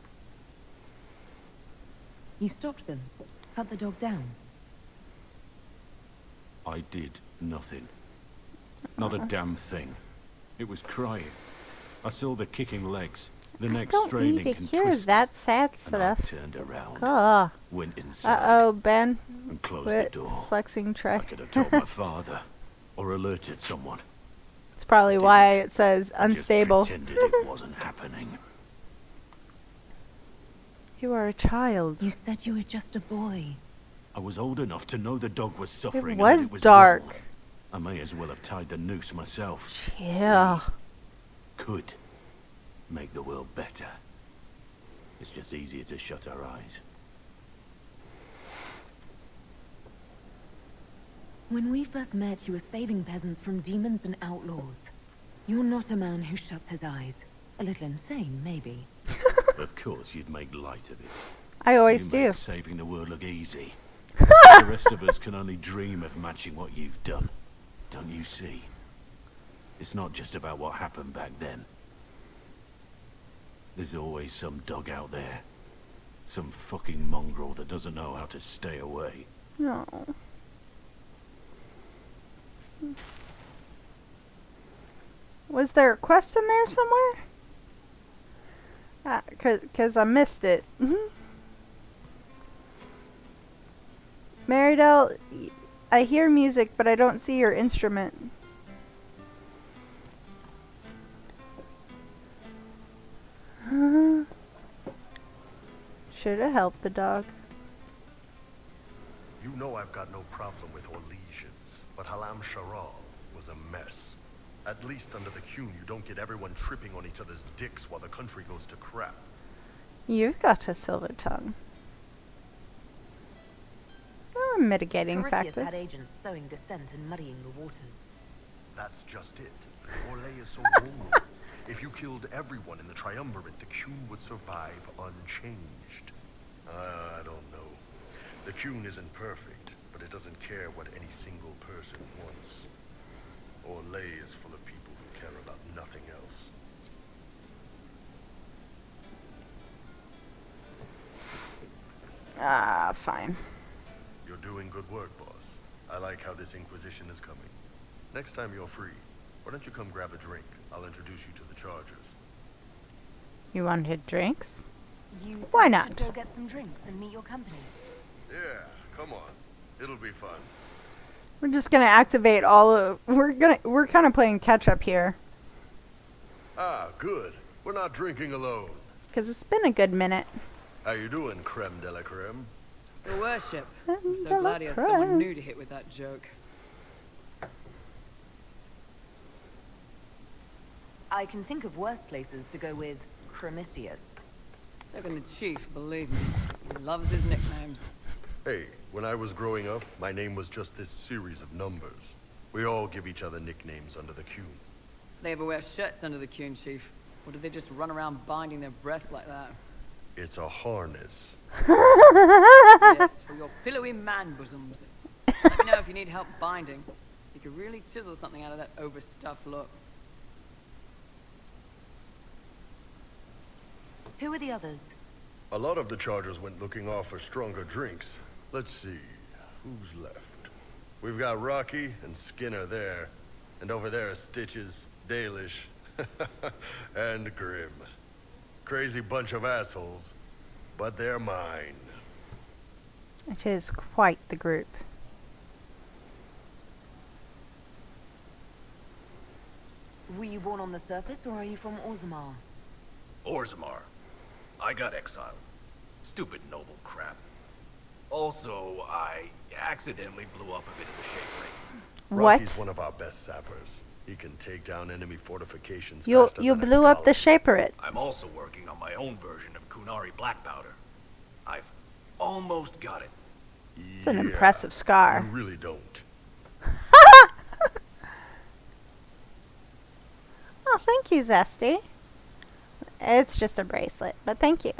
You stopped them. Cut the dog down. I did nothing. Not a damn thing. It was crying. I saw the kicking legs, the neck Don't straining need to and hear twisting. that sad And I stuff. turned around, Oh. went inside, Uh-oh, Ben. and closed Quit the door. flexing I Trey. could have told my father, or alerted someone. It's probably Didn't. why it says I just unstable. pretended it wasn't happening. You are a child. You said you were just a boy. I was old enough to know the dog was suffering. It and that was it was dark. wrong. I may as well have tied the noose myself. Yeah. Could make the world better. It's just easier to shut our eyes. When we first met, you were saving peasants from demons and outlaws. You're not a man who shuts his eyes. A little insane, maybe. Of course, you'd make light of it. I always You do. make saving the world look easy. The rest of us can only dream of matching what you've done. Don't you see? It's not just about what happened back then. There's always some dog out there. Some fucking mongrel that doesn't know how to stay away. No. Was there a quest in there somewhere? Cause I missed it. Marydell, I hear music, but I don't see your instrument. Should have helped the dog. You know I've got no problem with Orlesians, but Halam Sharal was a mess. At least under the Qun, you don't get everyone tripping on each other's dicks while the country goes to crap. You've got a silver tongue. There are mitigating Corypheus factors. had agents sowing dissent and muddying the waters. That's just it. Orlais is so vulnerable. If you killed everyone in the Triumvirate, the Qun would survive unchanged. I don't know. The Qun isn't perfect, but it doesn't care what any single person wants. Orlais is full of people who care about nothing else. Ah, fine. You're doing good work, boss. I like how this Inquisition is coming. Next time you're free, why don't you come grab a drink? I'll introduce you to the Chargers. You wanted drinks? You Why said we not? should go get some drinks and meet your company. Yeah, come on. It'll be fun. We're just gonna activate all of. We're kind of playing catch up here, Ah, good. We're not drinking alone. cause it's been a good minute. How you doing, creme de la creme? Your worship. I'm I'm so glad he has someone new to hit with that joke. I can think of worse places to go with Cremisius. So can the chief, believe me. He loves his nicknames. Hey, when I was growing up, my name was just this series of numbers. We all give each other nicknames under the Qun. They ever wear shirts under the Qun, chief? Or do they just run around binding their breasts like that? It's a harness. Yes, for your pillowy man bosoms. Let me know if you need help binding. You could really chisel something out of that overstuffed look. Who are the others? A lot of the Chargers went looking off for stronger drinks. Let's see, who's left? We've got Rocky and Skinner there. And over there are Stitches, Dalish, and Grim. Crazy bunch of assholes, but they're mine. It is quite the group. Were you born on the surface, or are you from Orzammar? Orzammar. I got exiled. Stupid noble crap. Also, I accidentally blew up a bit of the shape ring. Rocky's What? one of our best sappers. He can take down enemy fortifications You faster you than a blew up the golem. Shaperate. I'm also working on my own version of Kunari black powder. I've almost got it. It's an Yeah, impressive scar. You really don't. Oh, thank you, Zesty. It's just a bracelet, but thank you.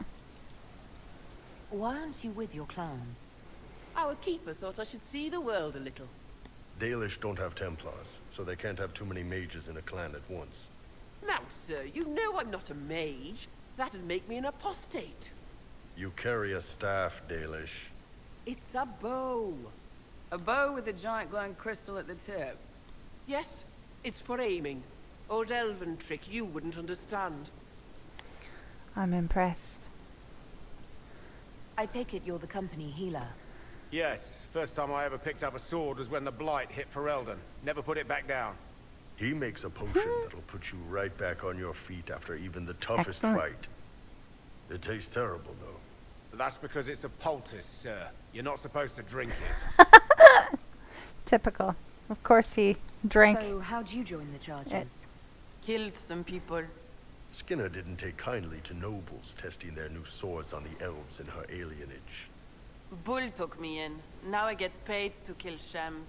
Why aren't you with your clan? Our keeper thought I should see the world a little. Dalish don't have Templars, so they can't have too many mages in a clan at once. Now, sir, you know I'm not a mage. That'd make me an apostate. You carry a staff, Dalish. It's a bow. A bow with a giant glowing crystal at the tip. Yes, it's for aiming. Old elven trick you wouldn't understand. I'm impressed. I take it you're the company healer. Yes, first time I ever picked up a sword was when the blight hit Ferelden. Never put it back down. He makes a potion that'll put you right back on your feet after even the toughest Excellent. fight. It tastes terrible, though. That's because it's a poultice, sir. You're not supposed to drink it. Typical. Of course he drank. So, how'd you join the charges? Killed some people. Skinner didn't take kindly to nobles testing their new swords on the elves in her alienage. Bull took me in. Now I get paid to kill shams.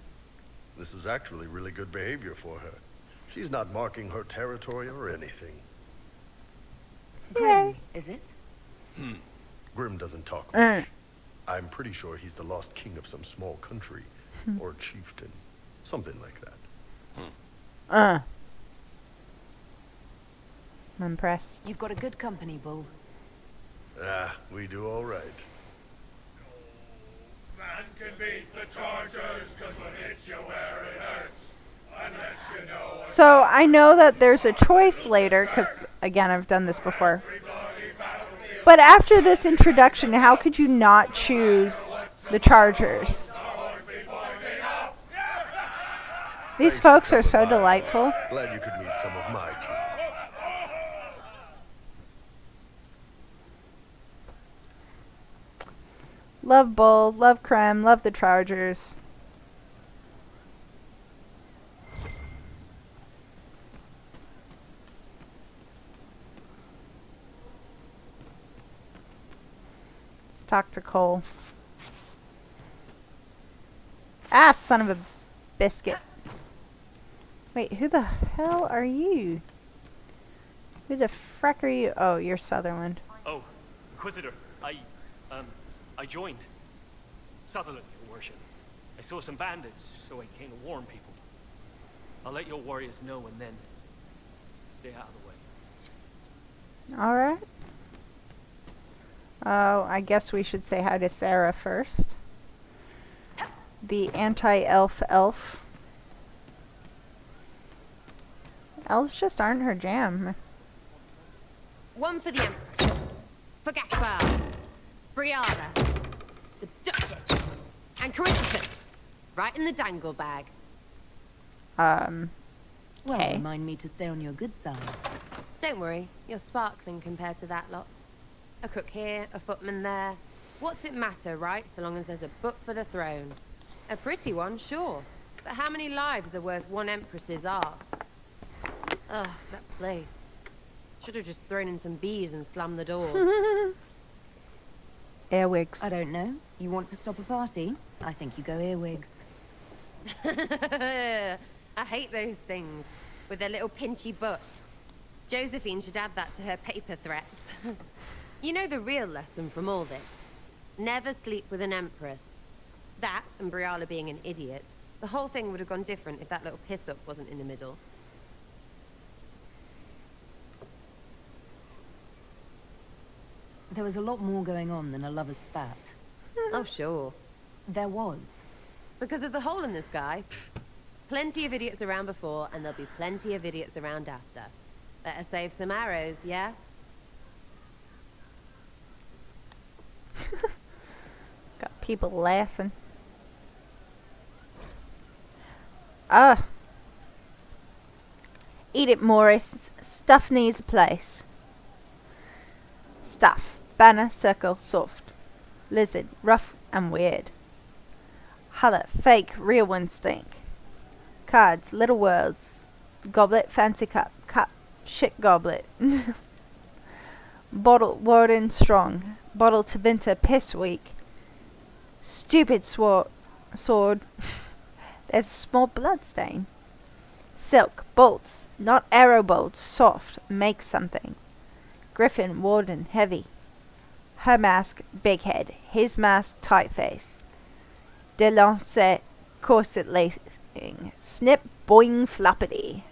This is actually really good behavior for her. She's not marking her territory or anything. Grim, is it? Grim doesn't talk much. I'm pretty sure he's the lost king of some small country. Or chieftain. Something like that. I'm impressed. You've got a good company, Bull. We do all right. Man can beat the chargers, 'cause what hits you where it hurts. Unless you know. So I know that there's a choice later, because again, I've done this before. But after this introduction, how could you not choose the Chargers? These folks are so delightful. Glad you could meet some of my team. Love Bull, love Creme, love the Chargers. Let's talk to Cole. Ah, son of a biscuit. Wait, who the hell are you? Who the frack are you? Oh, you're Sutherland. Oh, Inquisitor, I joined. Sutherland, your worship. I saw some bandits, so I came to warn people. I'll let your warriors know and then stay out of the way. Alright. Oh, I guess we should say hi to Sarah first. The anti-elf elf. Elves just aren't her jam. One for the Empress. For Gaspar. Brianna. The Duchess. And Caritas. Right in the dangle bag. Well, Okay. remind me to stay on your good side. Don't worry, you're sparkling compared to that lot. A cook here, a footman there. What's it matter, right? So long as there's a book for the throne. A pretty one, sure. But how many lives are worth one Empress's arse? Ugh, that place. Should have just thrown in some bees and slammed the doors. Earwigs. I don't know. You want to stop a party? I think you go earwigs. I hate those things with their little pinchy butts. Josephine should add that to her paper threats. You know the real lesson from all this? Never sleep with an empress. That and Briala being an idiot. The whole thing would have gone different if that little piss-up wasn't in the middle. There was a lot more going on than a lover's spat. Oh, sure. There was. Because of the hole in the sky. Plenty of idiots around before, and there'll be plenty of idiots around after. Better save some arrows, yeah? Got people laughing. Eat it, Morris. Stuff needs a place. Stuff. Banner, circle, soft. Lizard, rough and weird. Holler, fake, real one stink. Cards, little worlds. Goblet, fancy cup. Cup, shit goblet. Bottle, Warden, strong. Bottle to Vinter, piss weak. Stupid sword. There's a small blood stain. Silk, bolts, not arrow bolts, soft, make something. Griffin, Warden, heavy. Her mask, big head. His mask, tight face. Delancet, corset lacing. Snip, boing, flappity.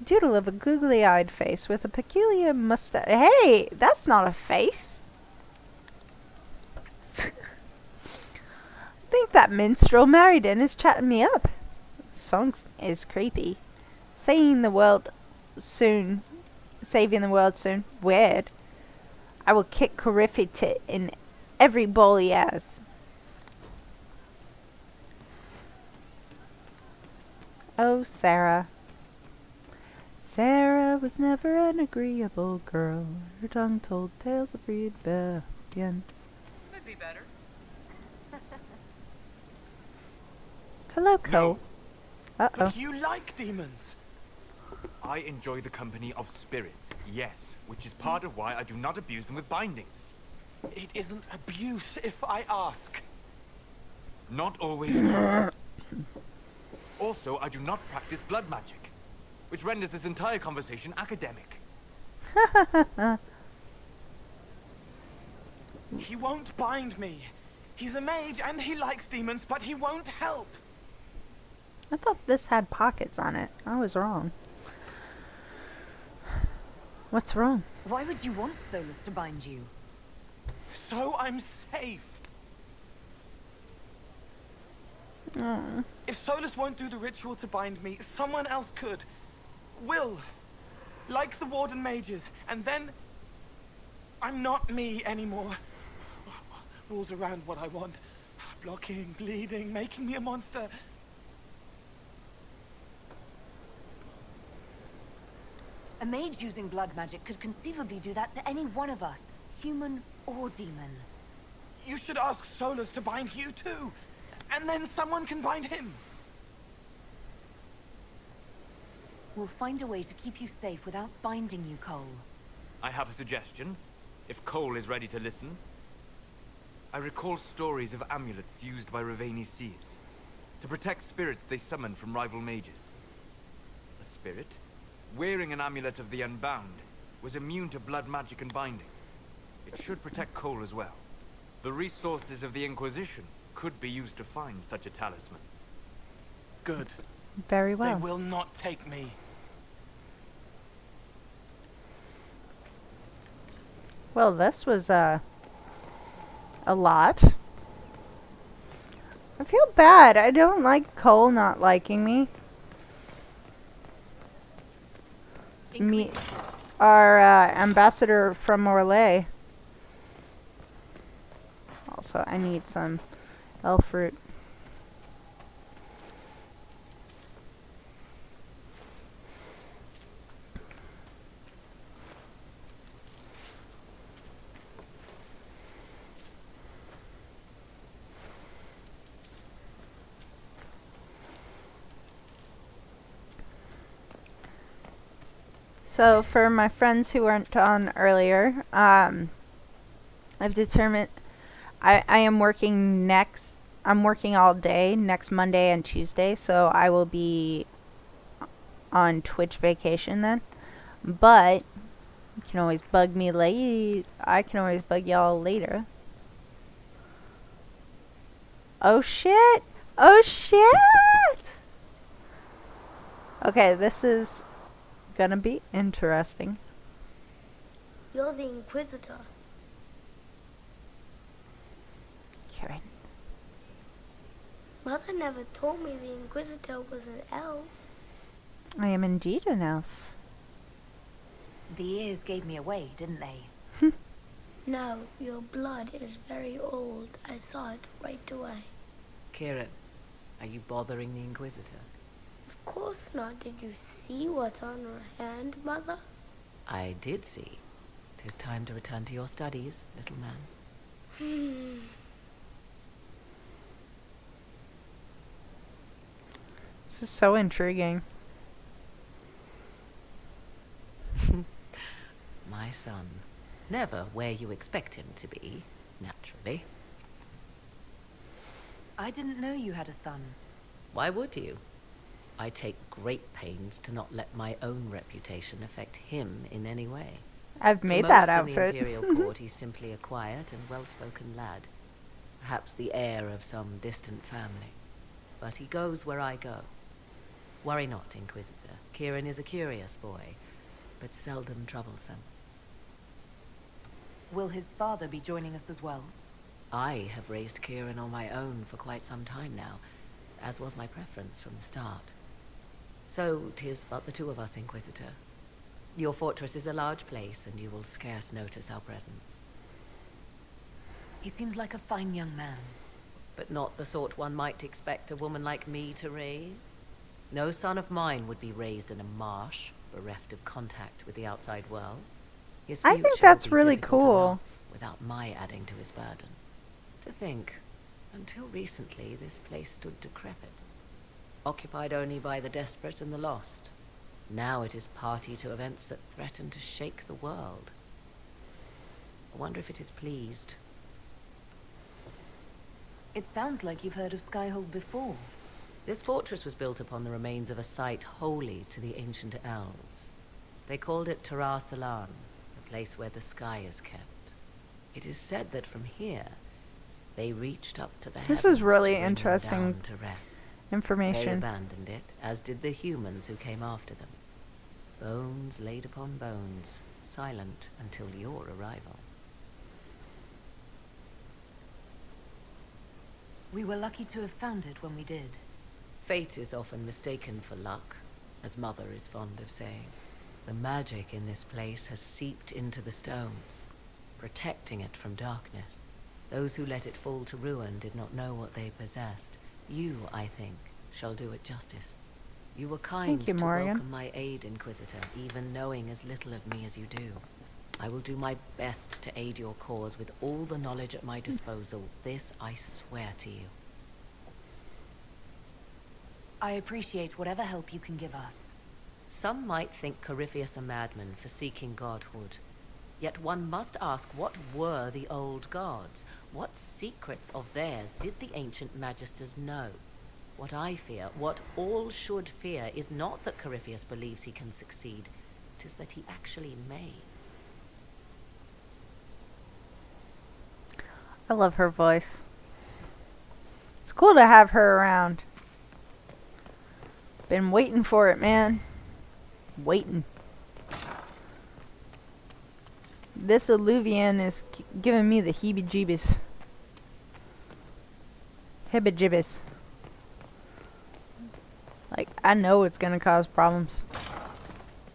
Doodle of a googly-eyed face with a peculiar mustache. Hey, that's not a face. I think that minstrel Meriden is chatting me up. Song is creepy. Saving the world soon. Weird. I will kick Corifit in every ball he has. Oh, Sarah. Sarah was never an agreeable girl. Her tongue told tales of rebellion. Could be better. Hello, Cole. Uh-oh. But you like demons. I enjoy the company of spirits, yes, which is part of why I do not abuse them with bindings. It isn't abuse if I ask. Not always true. Also, I do not practice blood magic, which renders this entire conversation academic. He won't bind me. He's a mage and he likes demons, but he won't help. I thought this had pockets on it. I was wrong. What's wrong? Why would you want Solus to bind you? So I'm safe. Mm. If Solus won't do the ritual to bind me, someone else could. Will. Like the Warden mages. And then I'm not me anymore. Rules around what I want. Blocking, bleeding, making me a monster. A mage using blood magic could conceivably do that to any one of us, human or demon. You should ask Solus to bind you too. And then someone can bind him. We'll find a way to keep you safe without binding you, Cole. I have a suggestion, if Cole is ready to listen. I recall stories of amulets used by Raveni seers to protect spirits they summon from rival mages. A spirit, wearing an amulet of the Unbound, was immune to blood magic and binding. It should protect Cole as well. The resources of the Inquisition could be used to find such a talisman. Good. Very well. They will not take me. Well, this was a lot. I feel bad. I don't like Cole not liking me. Me, our ambassador from Orlais. Also, I need some elf fruit. So for my friends who weren't on earlier, I've determined I am working I'm working all day next Monday and Tuesday, so I will be on Twitch vacation then. But you can always bug me late. I can always bug y'all later. Oh shit! Oh shit! Okay, this is gonna be interesting. You're the Inquisitor. Kieran. Mother never told me the Inquisitor was an elf. I am indeed an elf. The ears gave me away, didn't they? No, your blood is very old. I saw it right away. Kieran, are you bothering the Inquisitor? Of course not. Did you see what's on her hand, Mother? I did see. 'Tis time to return to your studies, little man. This is so intriguing. My son. Never where you expect him to be, naturally. I didn't know you had a son. Why would you? I take great pains to not let my own reputation affect him in any way. I've made that outfit. To most in the Imperial Court, he's simply a quiet and well-spoken lad. Perhaps the heir of some distant family. But he goes where I go. Worry not, Inquisitor. Kieran is a curious boy, but seldom troublesome. Will his father be joining us as well? I have raised Kieran on my own for quite some time now, as was my preference from the start. So 'tis but the two of us, Inquisitor. Your fortress is a large place, and you will scarce notice our presence. He seems like a fine young man. But not the sort one might expect a woman like me to raise. No son of mine would be raised in a marsh, bereft of contact with the outside world. His I think future that's will be really difficult cool. enough without my adding to his burden. To think, until recently this place stood decrepit, occupied only by the desperate and the lost. Now it is party to events that threaten to shake the world. I wonder if it is pleased. It sounds like you've heard of Skyhold before. This fortress was built upon the remains of a site holy to the ancient elves. They called it Tara Salan, the place where the sky is kept. It is said that from here, they reached up to the This heavens is really to bring them interesting down to rest. information. They abandoned it, as did the humans who came after them. Bones laid upon bones, silent until your arrival. We were lucky to have found it when we did. Fate is often mistaken for luck, as Mother is fond of saying. The magic in this place has seeped into the stones, protecting it from darkness. Those who let it fall to ruin did not know what they possessed. You, I think, shall do it justice. You were kind Thank you, to Morgan. welcome my aid, Inquisitor, even knowing as little of me as you do. I will do my best to aid your cause with all the knowledge at my disposal. This I swear to you. I appreciate whatever help you can give us. Some might think Corypheus a madman for seeking godhood. Yet one must ask, what were the old gods? What secrets of theirs did the ancient magisters know? What I fear, what all should fear, is not that Corypheus believes he can succeed. 'Tis that he actually may. I love her voice. It's cool to have her around. Been waiting for it, man. Waiting. This alluvian is giving me the heebie-jeebies. Hibba-jibbis. Like, I know it's gonna cause problems.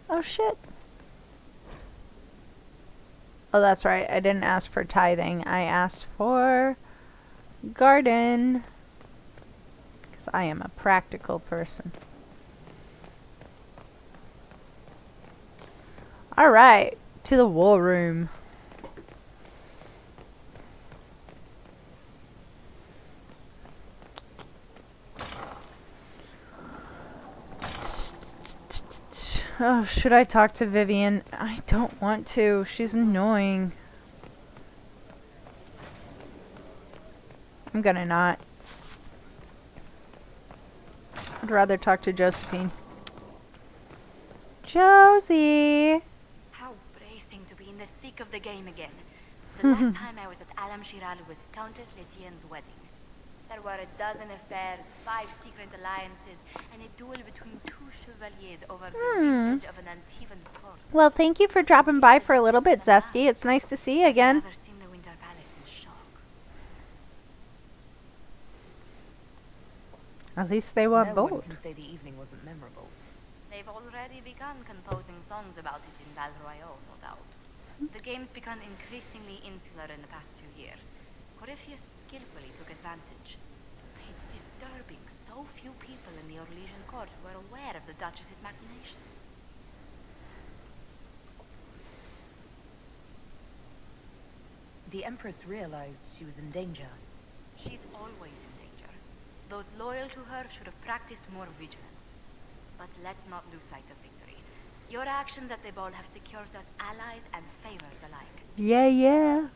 Oh, shit. Oh, that's right. I didn't ask for tithing. I asked for garden. Because I am a practical person. Alright. To the war room. Oh, should I talk to Vivian? I don't want to. She's annoying. I'm gonna not. I'd rather talk to Josephine. Josie! How bracing to be in the thick of the game again. The last time I was at Alam Shiral was Countess Letienne's wedding. There were a dozen affairs, 5 secret alliances, and a duel between 2 chevaliers over the vintage of an Antivan court. Well, thank you for dropping by for a little bit, Zesty. It's nice to see you again. I've never seen the Winter Palace in shock. At least they were No bold. one can say the evening wasn't memorable. They've already begun composing songs about it in Val Royale, no doubt. The game's become increasingly insular in the past few years. Corypheus skillfully took advantage. It's disturbing so few people in the Orlesian court were aware of the Duchess's machinations. The Empress realized she was in danger. She's always in danger. Those loyal to her should have practiced more vigilance. But let's not lose sight of victory. Your actions at the ball have secured us allies and favors alike. Yeah, yeah.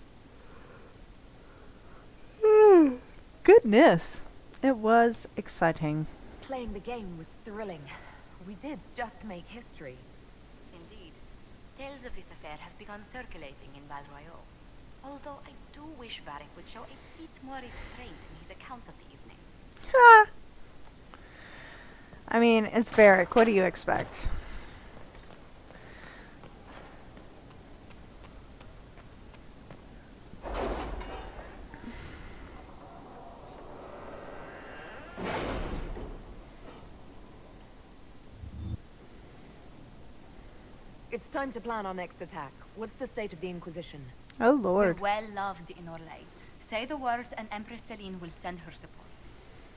Goodness. It was exciting. Playing the game was thrilling. We did just make history. Indeed. Tales of this affair have begun circulating in Val Royale. Although I do wish Varric would show a bit more restraint in his accounts of the evening. I mean, it's Varric. What do you expect? It's time to plan our next attack. What's the state of the Inquisition? Oh, Lord. We're well loved in Orlais. Say the words and Empress Celine will send her support.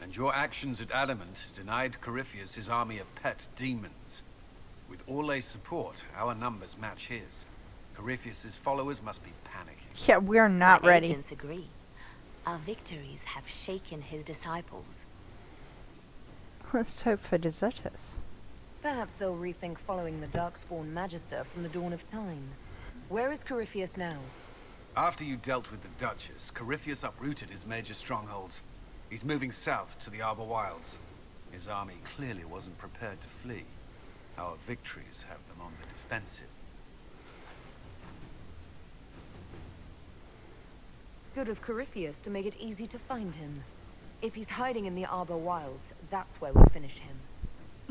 And your actions at Adamant denied Corypheus his army of pet demons. With Orlais's support, our numbers match his. Corypheus's followers must be panicking. Yeah, we're not My ready. agents agree. Our victories have shaken his disciples. Let's hope for deserters. Perhaps they'll rethink following the Darkspawn Magister from the dawn of time. Where is Corypheus now? After you dealt with the Duchess, Corypheus uprooted his major strongholds. He's moving south to the Arbor Wilds. His army clearly wasn't prepared to flee. Our victories have them on the defensive. Good of Corypheus to make it easy to find him. If he's hiding in the Arbor Wilds, that's where we'll finish him.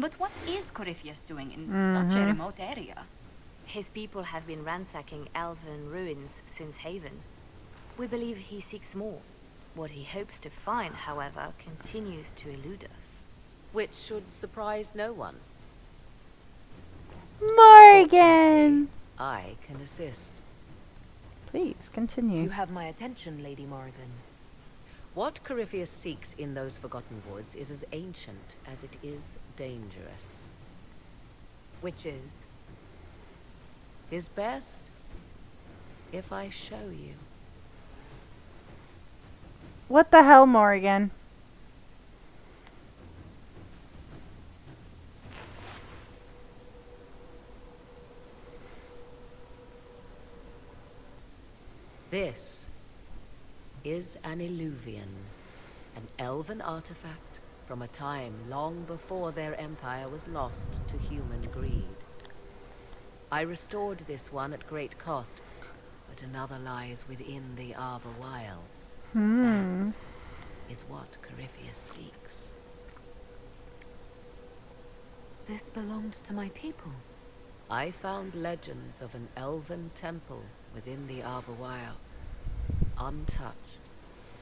But what is Corypheus doing in such a remote area? His people have been ransacking elven ruins since Haven. We believe he seeks more. What he hopes to find, however, continues to elude us. Which should surprise no one. Morgan! I can assist. Please, continue. You have my attention, Lady Morrigan. What Corypheus seeks in those Forgotten Woods is as ancient as it is dangerous. Which is? His best, if I show you. What the hell, Morgan? This is an illuvian, an elven artifact from a time long before their empire was lost to human greed. I restored this one at great cost, but another lies within the Arbor Wilds. That is what Corypheus seeks. This belonged to my people. I found legends of an elven temple within the Arbor Wilds. Untouched.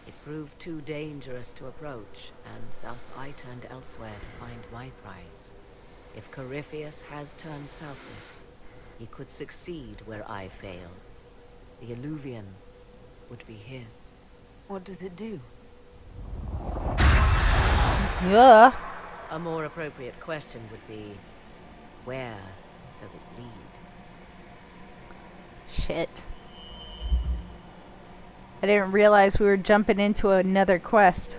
It proved too dangerous to approach, and thus I turned elsewhere to find my prize. If Corypheus has turned southward, he could succeed where I failed. The Illuvian would be his. What does it do? Yeah. A more appropriate question would be, where does it lead? Shit. I didn't realize we were jumping into another quest.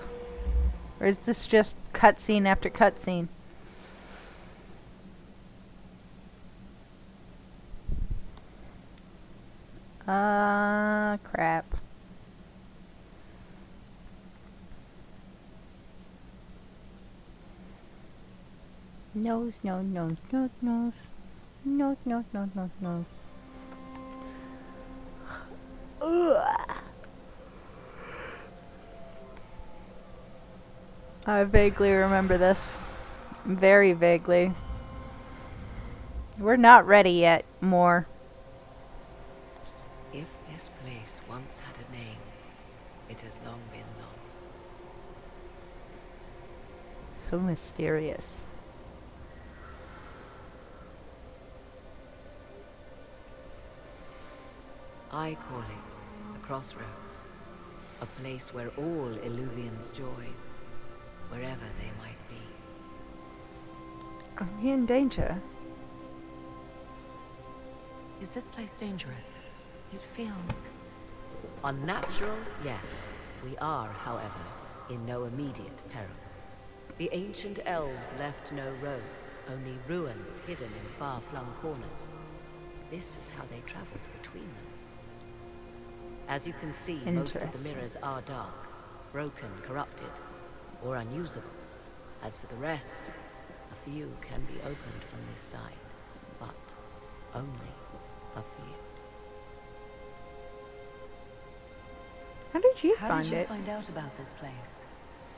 Or is this just cutscene after cutscene? Crap. Nose, no, nose, nose, nose. Nose, nose, nose, nose, nose. Ugh. I vaguely remember this. Very vaguely. We're not ready yet, more. If this place once had a name, it has long been lost. So mysterious. I call it the Crossroads, a place where all Illuvians join, wherever they might be. Are we in danger? Is this place dangerous? It feels... Unnatural, yes. We are, however, in no immediate peril. The ancient elves left no roads, only ruins hidden in far-flung corners. This is how they traveled between them. As you can see, most of the mirrors are dark, broken, corrupted, or unusable. As for the rest, a few can be opened from this side, but only a few. How did you How find did you it? find out about this place?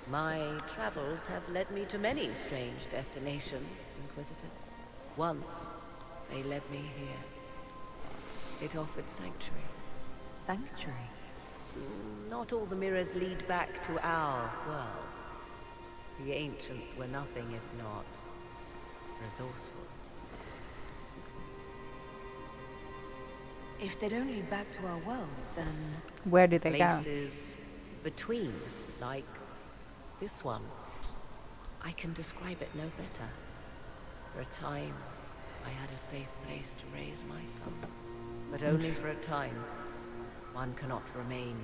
My travels have led me to many strange destinations, Inquisitor. Once, they led me here. It offered sanctuary. Sanctuary? Not all the mirrors lead back to our world. The ancients were nothing if not resourceful. If they don't lead back to our world, then... Where do they go? Places between, like this one. I can describe it no better. For a time, I had a safe place to raise my son. But only for a time. One cannot remain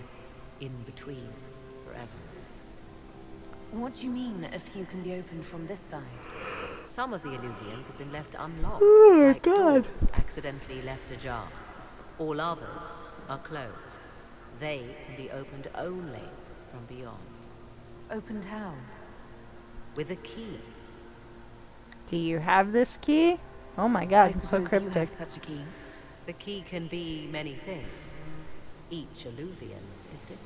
in between forever. What do you mean, a few can be opened from this side? Some of the Illuvians have been left unlocked, Oh my like God. doors accidentally left ajar. All others are closed. They can be opened only from beyond. Opened how? With a key. Do you have this key? Oh my God, it's so suppose you cryptic. have such a key. The key can be many things. Each Illuvian is different.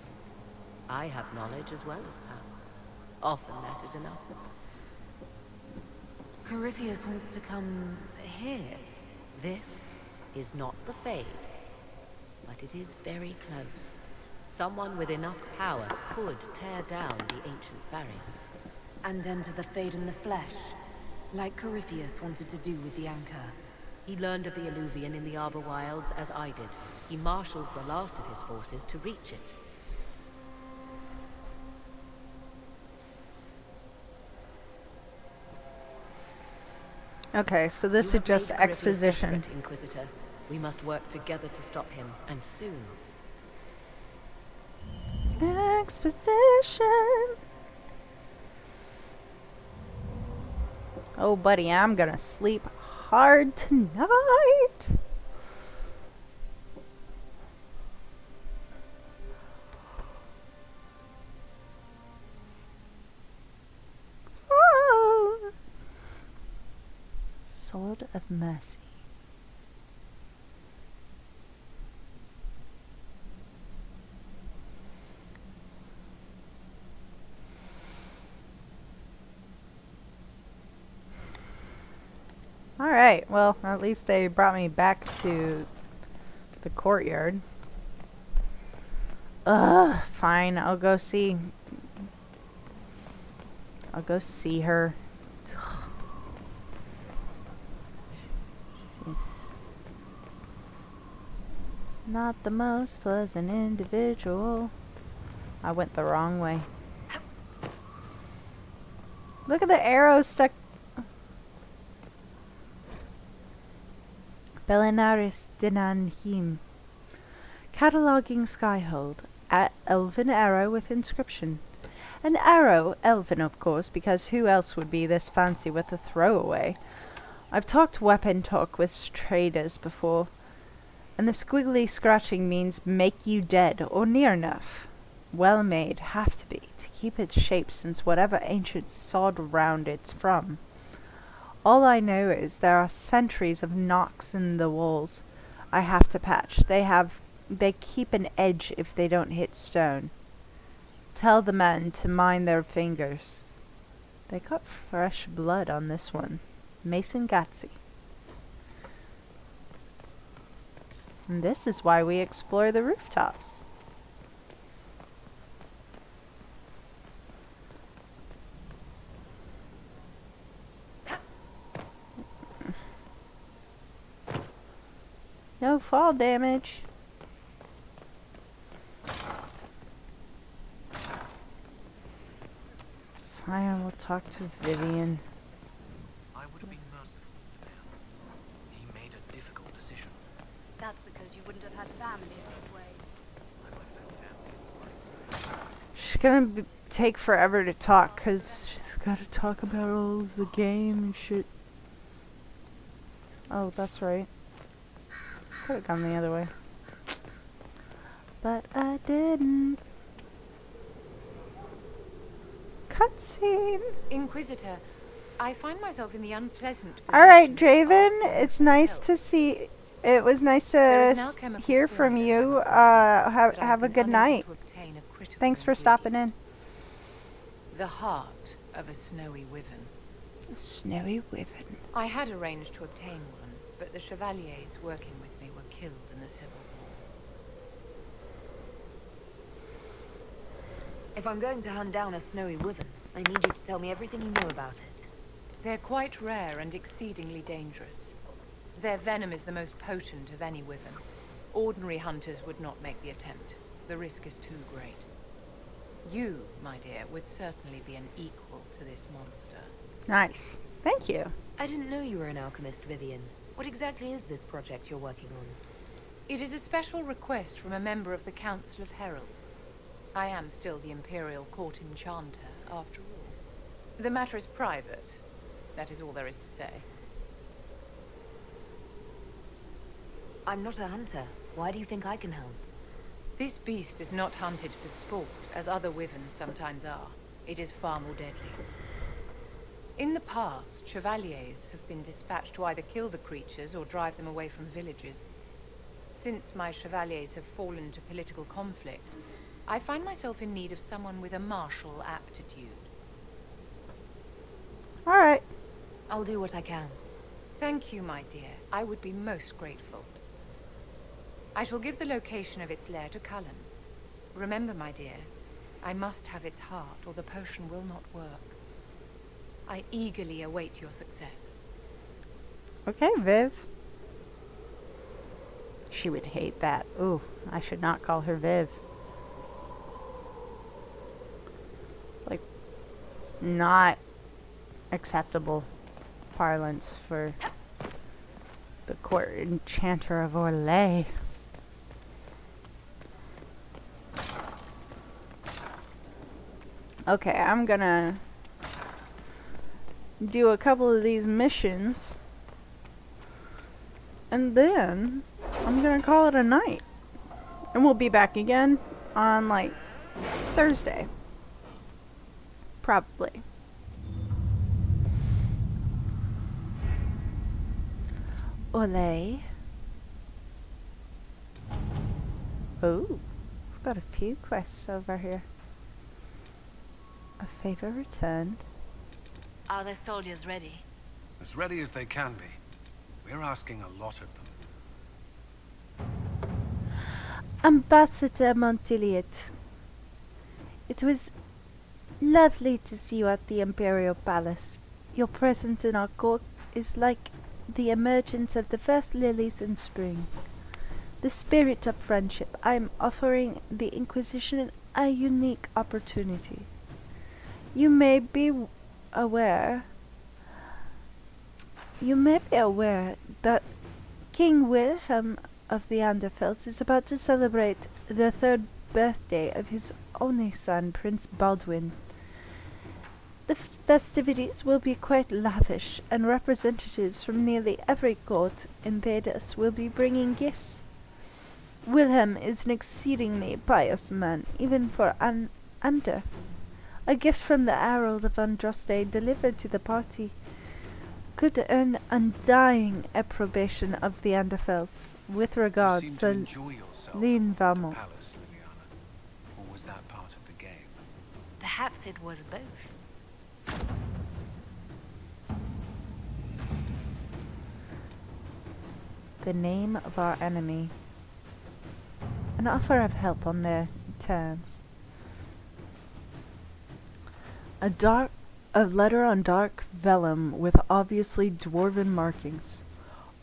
I have knowledge as well as power. Often that is enough. Corypheus wants to come here. This is not the Fade, but it is very close. Someone with enough power could tear down the ancient barriers. And enter the Fade in the flesh, like Corypheus wanted to do with the Anchor. He learned of the Illuvian in the Arbor Wilds as I did. He marshals the last of his forces to reach it. Okay, so this is just exposition. Desperate, Inquisitor. We must work together to stop him, and soon. Exposition. Oh, buddy, I'm gonna sleep hard tonight. Oh. Sword of Mercy. Alright, well, at least they brought me back to the courtyard. Ugh, fine, I'll go see her. She's not the most pleasant individual. I went the wrong way. Look at the arrow stuck. Belinaris Dinanhim. Cataloging Skyhold. Elven arrow with inscription. An arrow, elven of course, because who else would be this fancy with a throwaway? I've talked weapon talk with traders before, and the squiggly scratching means make you dead, or near enough. Well made, have to be, to keep its shape since whatever ancient sod round it's from. All I know is there are centuries of knocks in the walls I have to patch. They keep an edge if they don't hit stone. Tell the men to mind their fingers. They got fresh blood on this one. Mason Gatsy. And this is why we explore the rooftops. No fall damage. Fine, we'll talk to Vivian. I would have been merciful to him. He made a difficult decision. That's because you wouldn't have had family this way. She's gonna take forever to talk, because she's gotta talk about all of the game and shit. Oh, that's right. Could have gone the other way. But I didn't. Cutscene. Inquisitor, I find myself in the unpleasant position. Alright, Draven, it's nice to see. It was nice There is to now chemical hear from theory you. Have a good night. Thanks for stopping in. The heart of a snowy wyvern. A snowy wyvern. I had arranged to obtain one, but the chevaliers working with me were killed in the Civil War. If I'm going to hunt down a snowy wyvern, I need you to tell me everything you know about it. They're quite rare and exceedingly dangerous. Their venom is the most potent of any wyvern. Ordinary hunters would not make the attempt. The risk is too great. You, my dear, would certainly be an equal to this monster. Nice. Thank you. I didn't know you were an alchemist, Vivian. What exactly is this project you're working on? It is a special request from a member of the Council of Heralds. I am still the Imperial Court Enchanter, after all. The matter is private. That is all there is to say. I'm not a hunter. Why do you think I can help? This beast is not hunted for sport, as other wyverns sometimes are. It is far more deadly. In the past, chevaliers have been dispatched to either kill the creatures or drive them away from villages. Since my chevaliers have fallen to political conflict, I find myself in need of someone with a martial aptitude. Alright. I'll do what I can. Thank you, my dear. I would be most grateful. I shall give the location of its lair to Cullen. Remember, my dear, I must have its heart or the potion will not work. I eagerly await your success. Okay, Viv. She would hate that. Ooh, I should not call her Viv. It's like not acceptable parlance for the court enchanter of Orlais. Okay, I'm gonna do a couple of these missions and then I'm gonna call it a night. And we'll be back again on like Thursday. Probably. Orlais. Oh, I've got a few quests over here. A favor returned. Are the soldiers ready? As ready as they can be. We're asking a lot of them. Ambassador Montiliet, it was lovely to see you at the Imperial Palace. Your presence in our court is like the emergence of the first lilies in spring. The spirit of friendship. I am offering the Inquisition a unique opportunity. You may be aware that King Wilhelm of the Anderfels is about to celebrate the 3rd birthday of his only son, Prince Baldwin. The festivities will be quite lavish, and representatives from nearly every court in Thedas will be bringing gifts. Wilhelm is an exceedingly pious man, even for an Ander. A gift from the Herald of Andraste delivered to the party could earn undying approbation of the Anderfels. With regards, Celine Valmont. Palace, Liliana. Or was that part of the game? Perhaps it was both. The name of our enemy. An offer of help on their terms. A letter on dark vellum with obviously dwarven markings.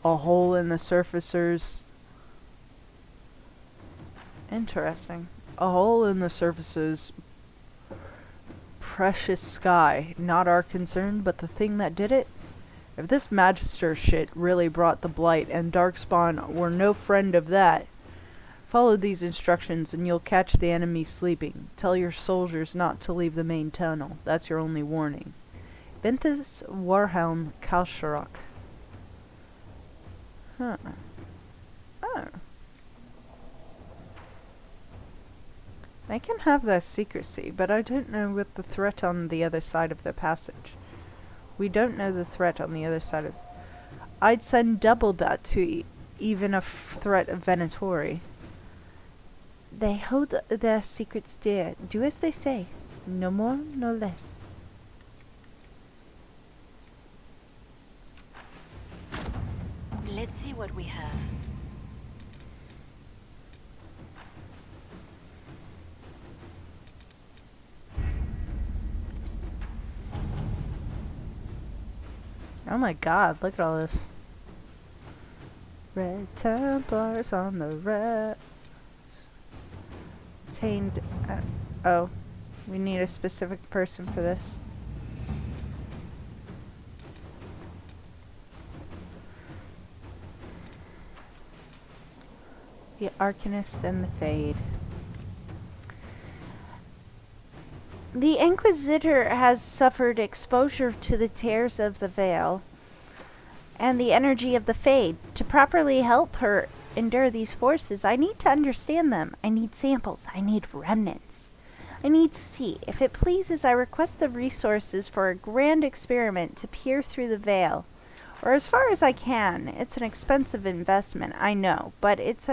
A hole in the surfacers. Interesting. A hole in the surfaces. Precious sky. Not our concern, but the thing that did it? If this Magister shit really brought the blight and Darkspawn were no friend of that, follow these instructions and you'll catch the enemy sleeping. Tell your soldiers not to leave the main tunnel. That's your only warning. Ventus Warhelm Kalsharok. Huh. Oh. I can have that secrecy, but I don't know what the threat on the other side of the passage. We don't know the threat on the other side of... I'd send double that to even a threat of Venatori. They hold their secrets dear. Do as they say. No more, no less. Let's see what we have. Oh my god, look at all this. Red Templars on the red. Obtained. Oh, we need a specific person for this. The Arcanist and the Fade. The Inquisitor has suffered exposure to the tears of the veil and the energy of the Fade. To properly help her endure these forces, I need to understand them. I need samples. I need remnants. I need to see. If it pleases, I request the resources for a grand experiment to peer through the veil. Or as far as I can. It's an expensive investment, I know, but it's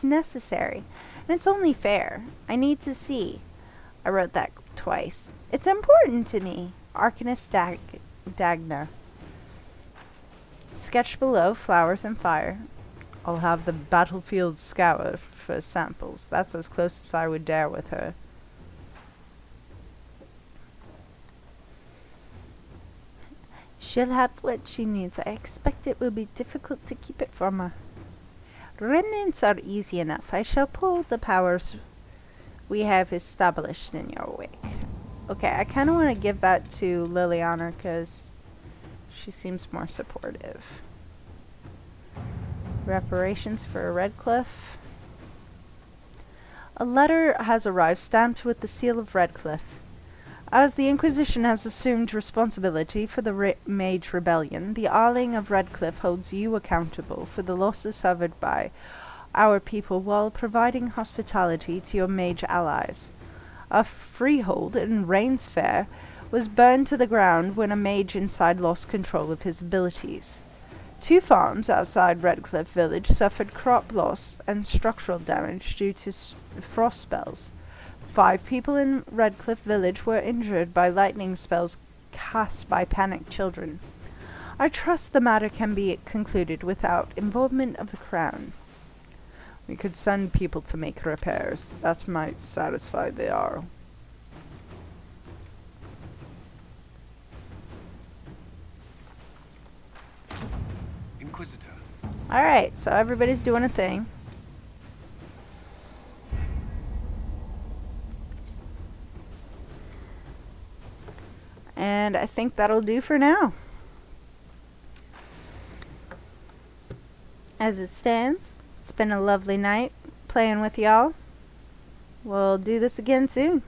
necessary. And it's only fair. I need to see. I wrote that twice. It's important to me. Arcanist Dagner. Sketch below, flowers and fire. I'll have the battlefield scoured for samples. That's as close as I would dare with her. She'll have what she needs. I expect it will be difficult to keep it from her. Remnants are easy enough. I shall pull the powers we have established in your wake. Okay, I kind of want to give that to Liliana because she seems more supportive. Reparations for Redcliffe. A letter has arrived stamped with the seal of Redcliffe. As the Inquisition has assumed responsibility for the Mage Rebellion, the Arling of Redcliffe holds you accountable for the losses suffered by our people while providing hospitality to your mage allies. A freehold in Rains Fair was burned to the ground when a mage inside lost control of his abilities. 2 farms outside Redcliffe Village suffered crop loss and structural damage due to frost spells. 5 people in Redcliffe Village were injured by lightning spells cast by panicked children. I trust the matter can be concluded without involvement of the Crown. We could send people to make repairs. That might satisfy the Jarl. Inquisitor. Alright, so everybody's doing a thing. And I think that'll do for now. As it stands, it's been a lovely night playing with y'all. We'll do this again soon.